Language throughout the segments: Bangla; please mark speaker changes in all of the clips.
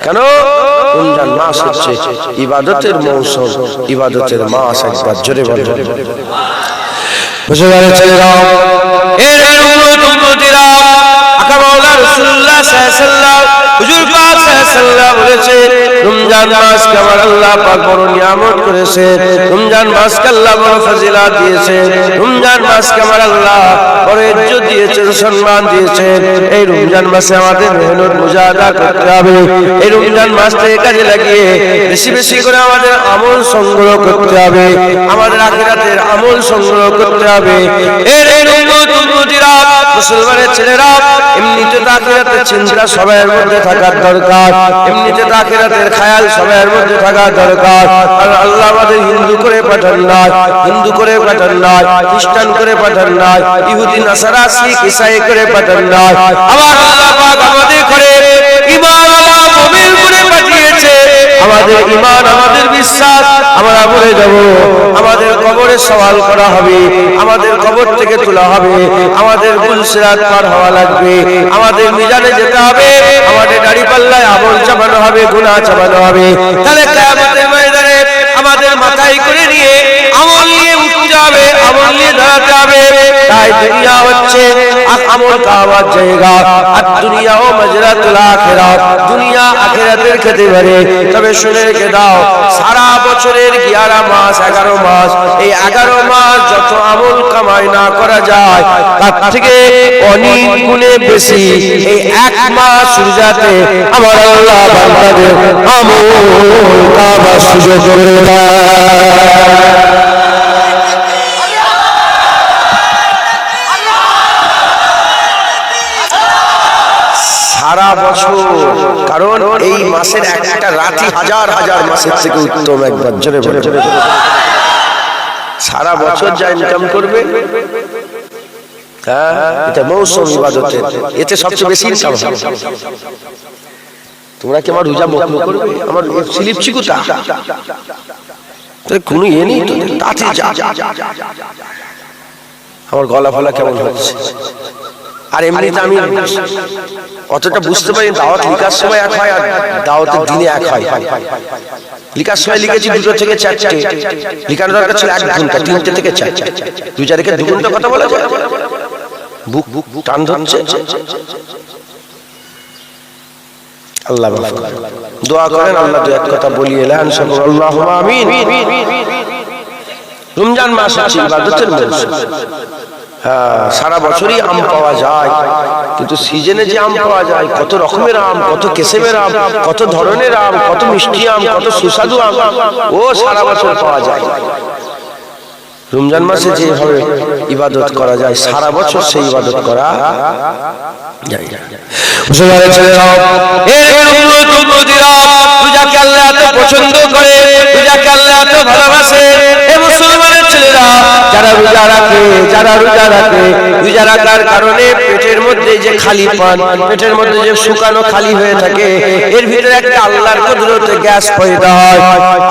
Speaker 1: কেন? রমজান মাস হচ্ছে ইবাদতের মৌসুম, ইবাদতের মাস। একবার জোরে বলে মুসলমানের ছেলেরা, এর উম্মতিরা, আকা মাওলা রাসূলুল্লাহ সাল্লাল্লাহু আলাইহি ওয়াসাল্লাম, হুজুর পাক সাল্লাল্লাহু আলাইহি ওয়াসাল্লাম বলেছেন, রমজান মাসকে আমার আল্লাহ পাক বড় নিয়ামত করেছে, রমজান মাসকে আল্লাহ বড় ফজিলত দিয়েছে, রমজান মাসকে আমার আল্লাহ বড় ইজ্জত দিয়েছেন, সম্মান দিয়েছেন। এই রমজান মাসে আমাদের মেহনত মুজাহাদা করতে হবে। এই রমজান মাসটাকে কাজে লাগিয়ে বেশি বেশি করে আমাদের আমল সংগ্রহ করতে হবে, আমাদের আখিরাতের আমল সংগ্রহ করতে হবে। এর উম্মতিরা, মুসলমানের ছেলেরা, এমনিতে আখিরাতের চিন্তা সবার মধ্যে থাকার দরকার, এমনিতে আখিরাতের খেয়াল সবার মধ্যে থাকার দরকার। আর আল্লাহ আমাদের হিন্দু করে পাঠান নাই, হিন্দু করে পাঠান নাই, খ্রিস্টান করে পাঠান নাই, ইহুদি নাসারা শিখ ঈসাই করে পাঠান নাই। আবার আল্লাহ পাক আমাদের করে ঈমান আলা মুমিন করে পাঠিয়েছে। আমাদের ঈমান, আমাদের বিশ্বাস আমরা বলে যাব, আমাদের কবরে সওয়াল করা হবে, আমাদের কবর থেকে তোলা হবে, আমাদের গুলসিরাত পার হওয়া লাগবে, আমাদের মিজানে যেতে হবে, আমাদের দাড়ি পাল্লায় আমল চাপানো হবে, গুনাহ চাপানো হবে। তাহলে কিয়ামতের ময়দানে আমাদের মাথায় করে নিয়ে আমল নিয়ে উঠতে হবে, আমল নিয়ে দাঁড়াতে হবে। তাই দুনিয়া হচ্ছে আমল কাওয়ার জায়গা, আর দুনিয়াও মাজরাতুল আখিরাত, দুনিয়া আখিরাতের খেতে পারে। তবে শুনে রেখে দাও, সারা বছরের 11 মাস 11 মাস, এই 11 মাস যত আমল কামাই না করা যায় তার থেকে অনেক গুণে বেশি এই এক মাস রোজাতে আমার আল্লাহ বান্দাদের আমল কামার সুযোগ করে দেয়। সারা বছর, কারণ এই মাসের একটা রাতি হাজার হাজার মাসের থেকে উত্তম। একবার জোরে বলে, সারা বছর যা ইনকাম করবে, হ্যাঁ, এটা মৌসুম ইবাদতের, এতে সবচেয়ে বেশি ইনকাম হবে। তোমরা কি আমার রোজা মুখ করবে? আমার স্লিপ চিকুতা কোনো ইয়ে নেই তো, তাতে যা। আমার গলা ফলা কেমন হচ্ছে? আর এমনিতে আমি অতটা বুঝতে পারি, দাওয়াত লিখার সময় এক হয় আর দাওয়াতের দিনে এক হয়। লিখার সময় লিখেছি 2 থেকে 4টে, লিখানোর দরকার ছিল 1 ঘন্টা, 3টে থেকে 4টে। রোজা রেখে 2 ঘন্টা কথা বলা যায়? বুক টান ধরছে। আল্লাহ মাফ করুন, দোয়া করেন আল্লাহ দু এক কথা বলি এলান সকল, আল্লাহুম্মা আমিন। রমজান মাস হচ্ছে ইবাদতের মৌসুম। হ্যাঁ, সারা বছরই আম পাওয়া যায়, কিন্তু সিজনে যে আম পাওয়া যায়, কত রকমের আম, কত কিসমের আম, কত ধরনের আম, কত মিষ্টি আম, কত সুস্বাদু আম, ও সারা বছর পাওয়া যায়। রমজান মাসে যেভাবে ইবাদত করা যায়, সারা বছর সেই ইবাদত করা যায় না। মুসলমানের ছেলেরা, রোজাকে আল্লাহ এত পছন্দ করে, রোজাকে আল্লাহ এত ভালোবাসে। এ মুসলমানের ছেলেরা, যারা রোজা রাখে, যারা রোজা রাখে, রোজা রাখার কারণে পেটের মধ্যে যে খালি পান, পেটের মধ্যে যে শুকানো খালি হয়ে থাকে, এর ভিতরে একটা আল্লাহর কুদরতে গ্যাস পয়দা হয়।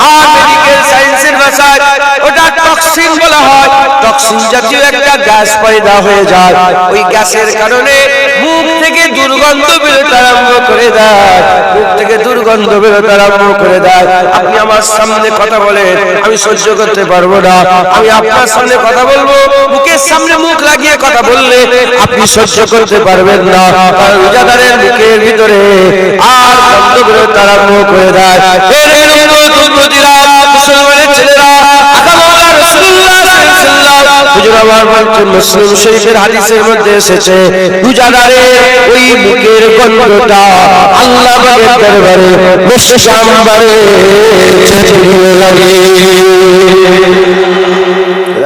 Speaker 1: আর মেডিকেল সায়েন্সের ভাষায় ওটা টক্সিন বলা হয়। টক্সিন জাতীয় একটা গ্যাস পয়দা হয়ে যায়। ওই গ্যাসের কারণে মুখ থেকে দুর্গন্ধ বেরোতে আরম্ভ করে দেয়, মুখ থেকে দুর্গন্ধ বেরোতে আরম্ভ করে দেয়। আপনি আমার সামনে কথা বলেন, আমি সহ্য করতে পারবো না। আমি আপনার সামনে কথা বলবো, মুখের সামনে মুখ লাগিয়ে কথা বললে আপনি সহ্য করতে পারবেন না। কারণ রোজাদারের মুখের ভিতরে আর গন্ধ বেরোতে আরম্ভ করে দেয়। মুসলমানের ছেলেরা, মুসলিম শরীফের হাদিসের মধ্যে এসেছে, রোজাদারের ওই মুখের গন্ধটা আল্লাহ পাকের দরবারে মুশতাম্বারে লাগে।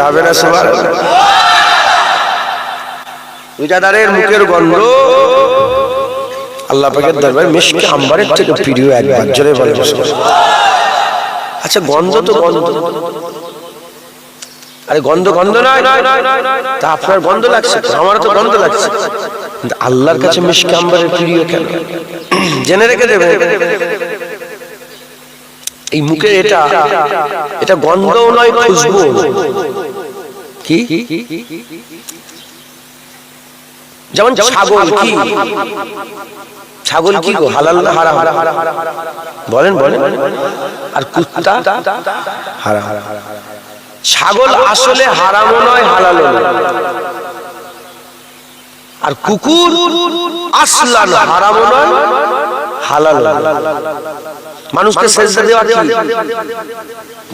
Speaker 1: হবে না সুবহানাল্লাহ? রোজাদারের মুখের গন্ধ আল্লাহ পাকের দরবারে মিশকে আম্বারের থেকে প্রিয়। একবার জোরে বলে আচ্ছা, গন্ধ তো গন্ধ, আরে গন্ধ গন্ধ নয়, তা আপনার গন্ধ লাগছে, আমার তো গন্ধ লাগছে, কিন্তু আল্লাহর কাছে মিশকে আম্বারের প্রিয় কেন? জেনে রেখে দেবে, এই মুখে এটা গন্ধও নয়, খুশবু। কি যেমন ছাগল, কি ছাগল কি গো, হালাল না হারাম? বলেন বলেন। আর কুত্তা হারাম। ছাগল আসলে হারামও নয় হালালও নয়। আর কুকুর আসলান হারামও নয় হালাল। মানুষকে সেজদা দেওয়া কি?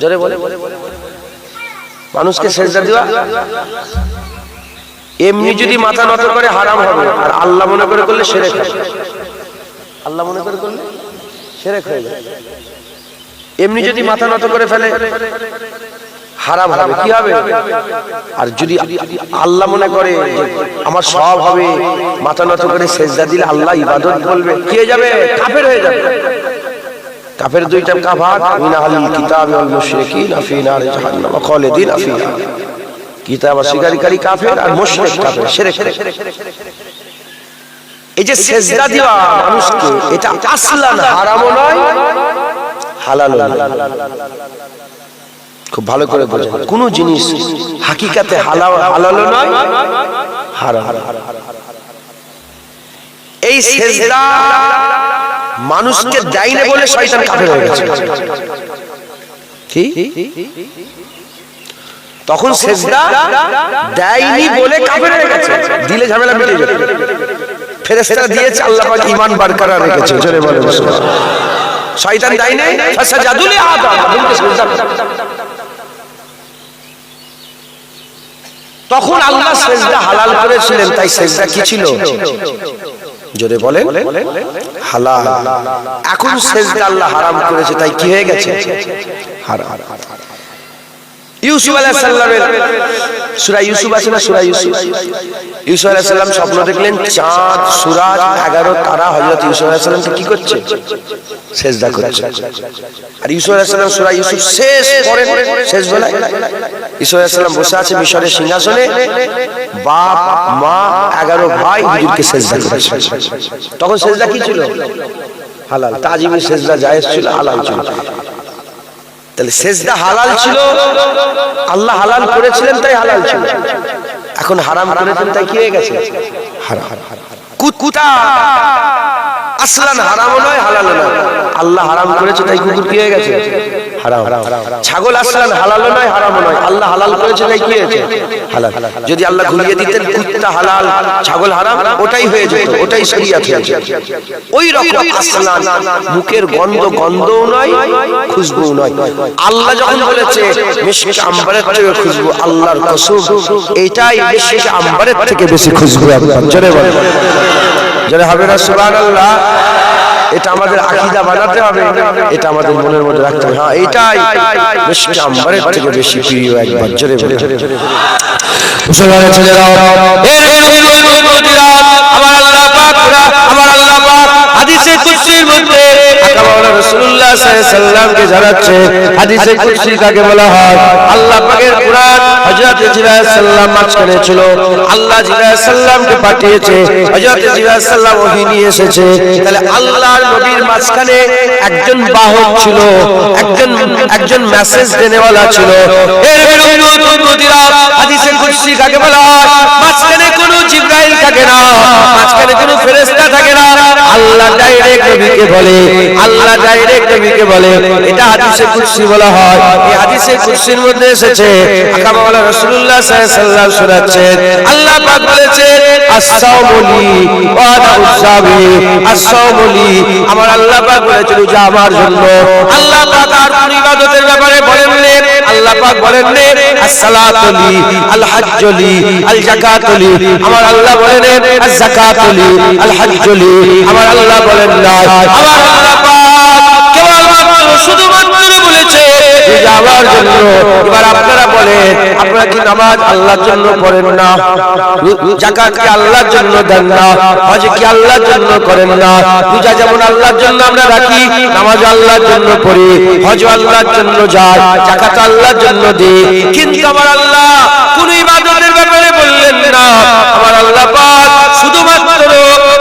Speaker 1: জোরে বলে। মানুষকে সেজদা দেওয়া এমনি যদি মাথা নত করে হারাম হবে, আর আল্লাহ মনে করে করলে শিরক হবে। আল্লাহ মনে করে করলে শিরক হয়ে যায়। এমনি যদি মাথা নত করে ফেলে হারাম হবে, কি হবে? আর যদি আল্লাহ মনে করে আমার সব হবে, মাথা নত করে সেজদা দিলে আল্লাহ ইবাদত বলবে, কি হয়ে যাবে? কাফের হয়ে যাবে। কাফের দুইটা কাফাত, মিনাল কিতাব ওয়াল মুশরিকিন ফি নার জাহান্নাম খালিদিন ফিহা। কিতাব অস্বীকারী কাফের আর মুশরিক কাফের, শিরক। এই যে সেজদা দেওয়া মানুষকে, এটা আসলান হারামও নয় হালালও নয়। খুব ভালো করে বোঝেন, কোন জিনিস হাকিকাতে হালালও নয় হারাম। এই সেজদা মানুষকে দেয় না বলে শয়তান কাফের হয়ে গেছে। কি? তখন সেজদা দেয়নি বলে কাফের হয়ে গেছে। দিলে ঝামেলা মিটে যাবে। ফেরেশতারা দিয়েছে, আল্লাহ পাক ঈমান বরকরার রেখেছে। জোরে বলেন সুবহানাল্লাহ। শয়তান দেয় নাই, ফাসাজাদু লি আদম, আদমকে সেজদা। তখন আল্লাহ সেজদা হালাল করেছিলেন। তাই সেজদা কি ছিল? জোরে বলেন হালাল। এখন সেজদা আল্লাহ হারাম করেছে, তাই কি হয়ে গেছে? হারাম। ইউসুফ আলাইহিস সালামের সূরা ইউসুফ আছে না? সূরা ইউসুফ। ইউসুফ আলাইহিস সালাম স্বপ্ন দেখলেন, চাঁদ, সূরজ, 11 তারা হযরত ইউসুফ আলাইহিস সালামকে কি করছে? সেজদা করছে। আর ইউসুফ আলাইহিস সালাম সূরা ইউসুফ শেষ পড়ে, শেষ বেলায় ইউসুফ আলাইহিস সালাম বসে আছে মিশরের সিংহাসনে, বাপ মা 11 ভাই হুজুরকে সেজদা করছে। তখন সেজদা কি ছিল? হালাল। তাজিমি সেজদা জায়েজ ছিল, হালাল ছিল। তাহলে সেজদা হালাল ছিল, আল্লাহ হালাল করেছিলেন তাই হালাল ছিল। এখন হারাম করেছেন তাই কি হয়ে গেছে? হারাম। কুত্তা আসলান হারামও নয় হালালও নয়, আল্লাহ হারাম করেছে তাই কুকুর কি হয়ে গেছে? হারাম। ছাগল আসলান হালালও নয় হারামও নয়, আল্লাহ হালাল করেছে তাই কি হয়েছে? হালাল। যদি আল্লাহ ঘুরিয়ে দিতেন কুত্তা হালাল ছাগল হারাম, ওটাই হয়ে যেত, ওটাই শরীয়ত হয়ে যেত। ওই রকম আসলান মুখের গন্ধও নয় খুশবুও নয়। আল্লাহ যখন বলেছে মিশক আম্বারের থেকে খুশবু, আল্লাহর কসম এটাই মিশক আম্বারের থেকে বেশি খুশবু। একবার জোরে বলেন, জোরে হবে না সুবহানাল্লাহ। এটা আমাদের আকীদা বানাতে হবে, এটা আমাদের মনের মধ্যে রাখতে হবে। হ্যাঁ, এটাই মিশক আম্বারের থেকে বেশি প্রিয়। একবার জোরে বলেন। মুসলমান ছেলেরা, আমার আল্লাহ পাক, আমার আল্লাহ পাক হাদিসে কুদসির মধ্যে রাসূলুল্লাহ সাল্লাল্লাহু আলাইহি সাল্লামকে জানাচ্ছে। হাদিসে কুদসি কাকে বলা হয়? আল্লাহ পাকের কুরআন হযরত জিবরাইল সাল্লাম মাঝখানে ছিল, আল্লাহ জিবরাইল সাল্লামকে পাঠিয়েছে, হযরত জিবরাইল সাল্লাম ওহী নিয়ে এসেছে। তাহলে আল্লাহর নবীর মাঝখানে একজন বাহক ছিল, একজন মেসেজ দেনেওয়ালা ছিল। এর বিরুদ্ধে হাদিসে কুদসি কাকে বলা হয়? মাঝখানে কোনো জিবরাইল থাকে না, মাঝখানে কোনো ফেরেশতা থাকে না, আল্লাহ ডাইরেক্ট নবীকে বলে, আল্লাহ ডাইরেক্ট নবীকে বলে। এটা হাদিসে কুদসি বলা হয়। এই হাদিসে কুদসির মধ্যে এসেছে, আকাবাওয়ালা রাসূলুল্লাহ সাল্লাল্লাহু আলাইহি ওয়াসাল্লাম শোনাচ্ছেন, আল্লাহ পাক বলেছেন আস-সাওমুলি ওয়া আনা উসাবি। আস-সাওমুলি, আমার আল্লাহ পাক বলেছেন যে আমার জন্য। আল্লাহ পাক আর কোন ইবাদতের ব্যাপারে বলেননি, আল্লাহ পাক বলেননি আস-সালাতুলি, আল-হাজ্জুলি, আল-যাকাতুলি। আমার আল্লাহ বলেন আজ-যাকাতুলি, আল-হাজ্জুলি। আমার আল্লাহ বলেন না, আমার আল্লাহ পাক কেবলমাত্র শুধুমাত্র বলেছে যে আমার জন্য। এবার আপনারা বলেন, আপনারা কি নামাজ আল্লাহর জন্য পড়েন না? যাকাত কি আল্লাহর জন্য দেন না? হজ কি আল্লাহর জন্য করেন না? পূজা যেমন আল্লাহর জন্য আমরা রাখি, নামাজ আল্লাহর জন্য পড়ি, হজ আল্লাহর জন্য যায়, যাকাত আল্লাহর জন্য দিই। কিন্তু আমার আল্লাহ কোন ইবাদতের ব্যাপারে বললেন না। আমার আল্লাহ পাক শুধুমাত্র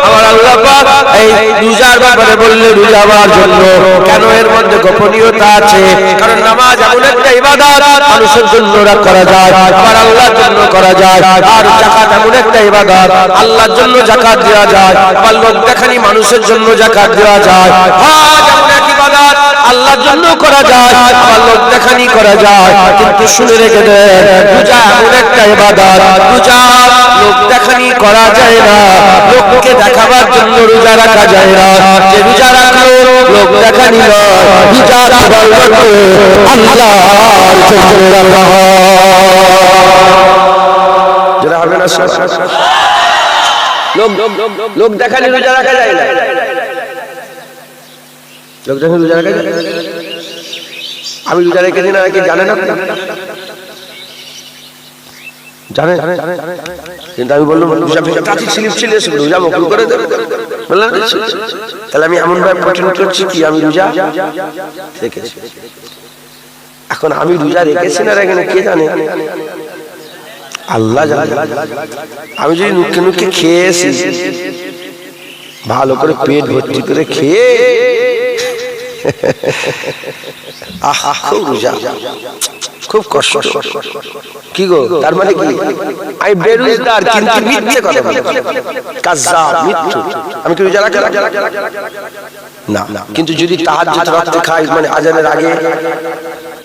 Speaker 1: আমার আল্লাহ পাক এই রোজার ব্যাপারে বললে রোজা আমার জন্য কেন? এর মধ্যে গোপনীয়তা আছে। কারণ নামাজ এমন একটা ইবাদত মানুষের জন্য করা যায়, আবার আল্লাহর জন্য করা যায়। আর যাকাত এমন একটা ইবাদত আল্লাহর জন্য যাকাত দেওয়া যায়, আবার লোক দেখানি মানুষের জন্য যাকাত দেওয়া যায়। হজ এমন এক ইবাদত আল্লাহর জন্য করা যায়, আবার লোক দেখানি করা যায়। কিন্তু শুনে রেখে দেন, রোজা এমন একটা ইবাদত, রোজা লোক দেখানি করা যায় না, লোককে দেখাবার জন্য রোজা রাখা যায় না। যে রোজা রাখলো লোক দেখানি নয়, রোজা রাখার জন্য আল্লাহর জন্য রাখা হয়। যারা হবে না লোক দেখানি রোজা রাখা যায় না, লোক দেখানি রোজা রাখা যায়। আমি রোজা রেখেছি না কি জানে না? জানে, কিন্তু আমি বললাম স্লিপ ছিল রোজা মকরুহ করে দেবে, বললাম তাহলে আমি এমন ভাবে প্রশ্ন করছি কি আমি রোজা রেখেছি। এখন আমি রোজা রেখেছি না রেখে কে জানে? আল্লাহ জানে। আমি যদি নুকে নুকে খেয়েছি, ভালো করে পেট ভর্তি করে খেয়ে খুব রোজা, খুব কষ্ট, কি গো? তার মানে কি আমি বেরোজগার কিন্তু মিথ্যে কথা বলি, কাজ্জাব, মিথ্যু। আমি কি রোজা রাখি না? কিন্তু যদি তাহাজ্জুদ রাতে খাই, মানে আজানের আগে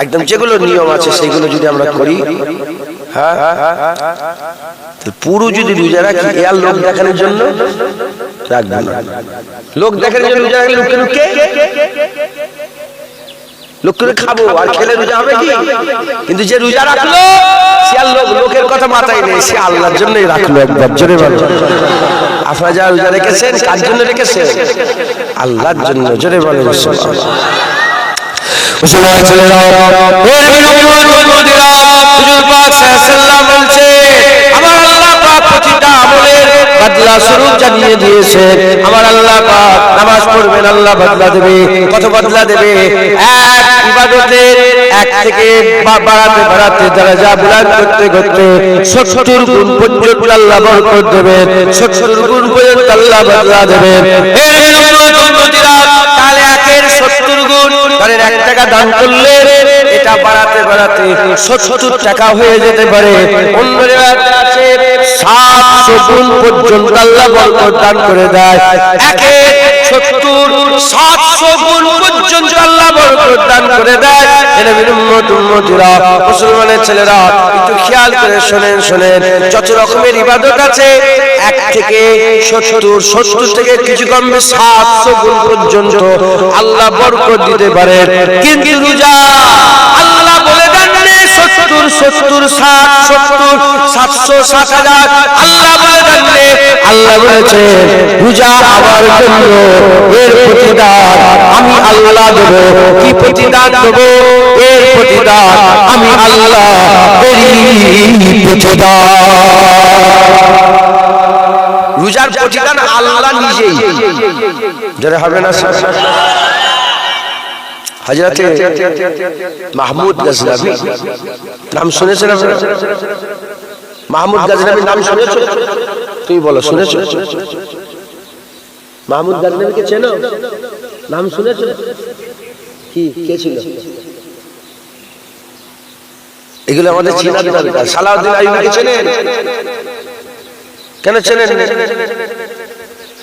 Speaker 1: একদম যেগুলো নিয়ম আছে সেগুলো যদি আমরা করি, হ্যাঁ পুরো যদি রোজা রাখি, এর লোক দেখানোর জন্য রাখবে না। লোক দেখানোর জন্য রোজা রাখলে লুকে লুকে লোক করে খাবো আর খেলে রোজা হবে কি? কিন্তু যে রোজা রাখলো সে আর লোকের কথা মাথায় নেই, সে আল্লাহর জন্যই রাখলো। একবার জোরে বলো। আপনারা যারা রোজা রেখেছেন কার জন্য রেখেছেন? আল্লাহর জন্য। জোরে বলো সুবহানাল্লাহ। মুসলমান ছেলেরা, হুজুর পাক সাল্লাল্লাহু আলাইহি বলছে, আমার আল্লাহ পাক প্রতিটা আমলের বদলা স্বরূপ জানিয়ে দিয়েছে। আমার আল্লাহ পাক নামাজ পড়বেন, আল্লাহ বদলা দেবে। কত বদলা দেবে? এক ইবাদতের এক থেকে বাড়াতে বাড়াতে দরজা বুলন্দ করতে করতে 70 গুণ পর্যন্ত আল্লাহ বরকত দেবেন, 70 গুণ পর্যন্ত আল্লাহ বদলা দেবেন। তাহলে একের 70 গুণ, কারণ 1 টাকা দান করলে এটা বাড়াতে বাড়াতে 70 টাকা হয়ে যেতে পারে। অন্য রিওয়ায়েতে আছে 700 গুণ পর্যন্ত আল্লাহ বরকত দান করে দেয়। একে 70 700 গুণ পর্যন্ত আল্লাহ বরকত দান করে দেয়। নবীর উম্মতিরা, মুসলমানের ছেলেরা একটু খেয়াল করে শুনেন, যত রকমের ইবাদত আছে 1 থেকে 70 থেকে কিছু কমবে 700 গুণ পর্যন্ত আল্লাহ বরকত দিতে পারেন। কিন্তু রোজা আল্লাহ বলে দেন 70 70 60 70 700 7000 আল্লাহ বলে দেন। আল্লাহ বলেছে রোজা আমার জন্য, এর প্রতিদান আমি আল্লাহ দেব। কি প্রতিদান দেব? এর প্রতিদান আমি আল্লাহ, এরই প্রতিদান। রোজার প্রতিদান আল্লাহ নিজেই। যারা হবে না হযরত মাহমুদ গজনবী নাম শুনেছেন আপনারা? মাহমুদ গজনবী নাম শুনেছো? তুমি বলো শুনেছো? মাহমুদ গজনবীকে চেনো? নাম শুনেছো? কি কে ছিল? এগুলো আমাদের চেনা দরকার। সালাউদ্দিন আইয়ুবীকে চেনেন? কেন চেনেন?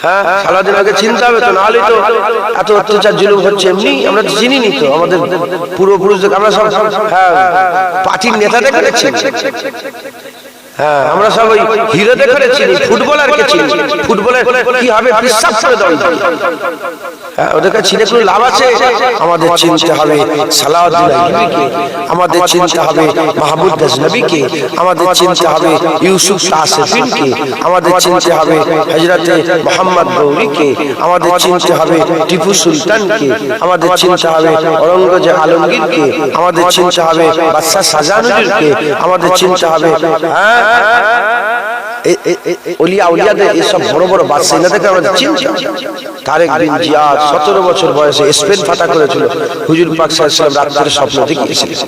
Speaker 1: হ্যাঁ, সালাউদ্দিন আগে চিনতে হবে তো, নাহলে তো এত অত্যাচার জুলুম হচ্ছে। এমনি আমরা চিনি নি তো, আমাদের পূর্বপুরুষদের আমরা সব পার্টির নেতাদের করেছি। হ্যাঁ, আমরা সব ওই হিরোদের করেছি, ফুটবলারকে চিনি। ফুটবলার কি হবে? বিশ্বাস করে দাও। হ্যাঁ, ওদেরকে চিনে কোনো লাভ আছে? আমাদের চিনতে হবে সালাউদ্দিন আইয়ুবীকে, আমাদের চিনতে হবে মাহমুদ গজনবীকে, আমাদের চিনতে হবে ইউসুফ শাহ সেফিনকে, আমাদের চিনতে হবে হযরতে মোহাম্মদ গৌরীকে, আমাদের চিনতে হবে টিপু সুলতানকে, আমাদের চিনতে হবে ঔরঙ্গজেব আলমগীরকে, আমাদের চিনতে হবে বাদশাহ শাহজাহানকে, আমাদের চিনতে হবে ওলিয়াদের এসব বড় বড় বাদশা, এনাদেরকে আমরা চিনছি। তারেক বিন জিয়াদ 17 বছর বয়সে স্পেন ফাটা করেছিল। হুজুর পাক সাল্লাল্লাহু আলাইহি ওয়াসাল্লাম রাত্রে স্বপ্ন দেখিয়েছিলেন।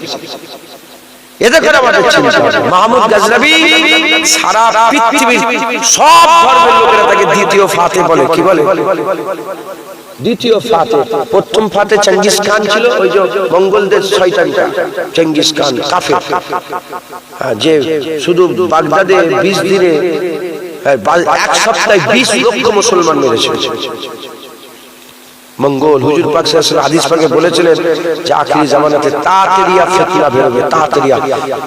Speaker 1: এতে করে আমাদের চিন্তা মাহমুদ গজনবী সারা পৃথিবীর সব ধর্মের লোকেরা তাকে দ্বিতীয় ফাতে বলে। কি বলে? দ্বিতীয় ফাতে। প্রথম ফাতে চেঙ্গিস খান ছিল, ওই যে মঙ্গলদের শয়তানটা চেঙ্গিস খান কাফের, যে শুধু বাগদাদে 20 দিনে 1 সপ্তাহে 20 লক্ষ মুসলমান মেরেছে। মঙ্গল হুজুর পাক সাল্লাল্লাহু আলাইহি হাদিস পাকে বলেছিলেন যে আখিরি জামানাতে তাতারিয়া ফিতনা বেরোবে। তাতারিয়া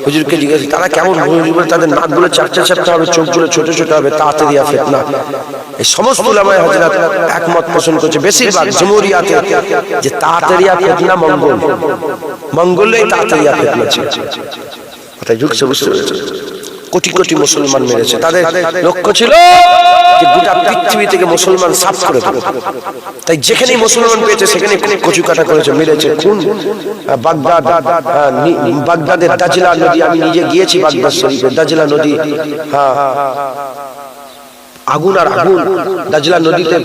Speaker 1: হুজুরকে জিজ্ঞেস, তারা কেমন? হুজুর তাদের নাকগুলো চারটে চারটে হবে, চোখগুলো ছোট ছোট হবে। তাতারিয়া ফিতনা। এই সমস্ত উলামায়ে হযরত একমত পোষণ করছে, বেশিরভাগ জমহুরিয়াতে, যে তাতারিয়া ফিতনা মঙ্গলেই তাতারিয়া ফিতনা ছিল। কথা যুগছে, বুঝতে পেরেছে? কোটি কোটি মুসলমান মেরেছে। তাদের লক্ষ্য ছিল যে গোটা পৃথিবী থেকে মুসলমান সাফ করে দেবে। তাই যেখানেই মুসলমান পেয়েছে সেখানে কচু কাটা করেছে, মেরেছে। খুন বাগদাদের দাজলা নদী, আমি নিজে গিয়েছি বাগদাদ শরীফে, দাজলা নদী, আগুন আর আগুন। দাজলা নদীতে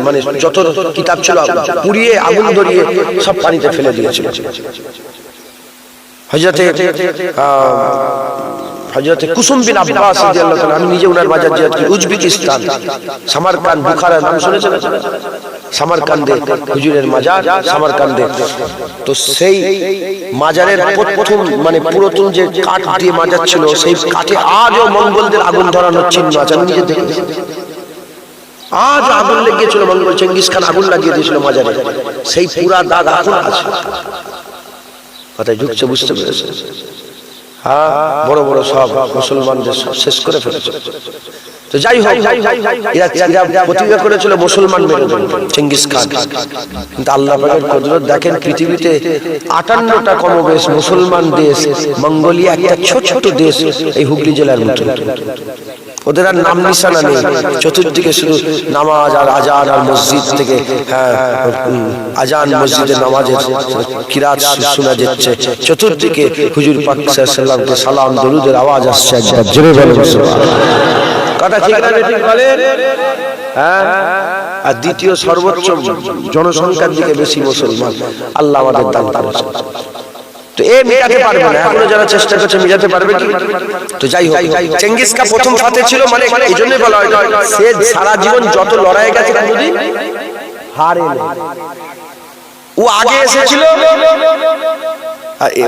Speaker 1: মানে যত কিতাব ছিল পুড়িয়ে আগুন ধরিয়ে সব পানিতে ফেলে দিয়েছিল। হযরত কুসুম বিন আব্বাস রাদিয়াল্লাহু তাআলা, আমি নিজে ওনার মাজার জিয়ারত করি। উজবেকিস্তান, সামারকান্দ, বুখারা নাম শুনেছেন? সামারকান্দে হুজুরের মাজার, সামারকান্দে। তো সেই মাজারের প্রথম মানে পুরাতন যে কাঠ দিয়ে মাজার ছিল, সেই কাঠে আজও মঙ্গলদের আগুন ধরানোর চিহ্ন আছে। আমি নিজে দেখেছি, আজ আগুন লেগেছিল। মঙ্গল চেঙ্গিস খান আগুন লাগিয়ে দিয়েছিল মাজারে, সেই পুরা দাগ এখন আছে। কথায় ঢুকছে, বুঝতে পেরেছে? বড় বড় সব মুসলমানদের শেষ করে ফেলেছে। তো যাই হোক, এরা প্রতিজ্ঞা করেছিল মুসলমান মেরে দেবে চেঙ্গিস খান। কিন্তু আল্লাহ পাকের কুদরত দেখেন, পৃথিবীতে 58টা কমবেশ মুসলমান দেশ, মঙ্গোলিয়া একটা ছোট দেশ, এই হুগলি জেলার মতো। ওদের আর নাম নিশানা নেই, চতুর্দিকে শুধু নামাজ আর আজান আর মসজিদ থেকে আজান, মসজিদে নামাজের কিরাত শোনা যাচ্ছে। চতুর্দিকে হুজুর পাক সাল্লাল্লাহু আলাইহি ওয়াসাল্লামকে সালাম দরুদের আওয়াজ আসছে। একবার জোরে বলেন সুবহানাল্লাহ। কথা ঠিক না ঠিক বলেন? হ্যাঁ। আর দ্বিতীয় সর্বোচ্চ জনসংখ্যার দিকে বেশি মুসলমান আল্লাহ আমাদের দান করেছে। তো এ মেটাতে পারবে না, এখনো যারা চেষ্টা করছে মেটাতে পারবে কি? তো যাই হোক, চেঙ্গিস খান প্রথম ফাতে ছিল, মানে এই জন্যই বলা হয় সে সারা জীবন যত লড়াই গেছে কোনোদিন হারেনি। ও আগে এসেছিল,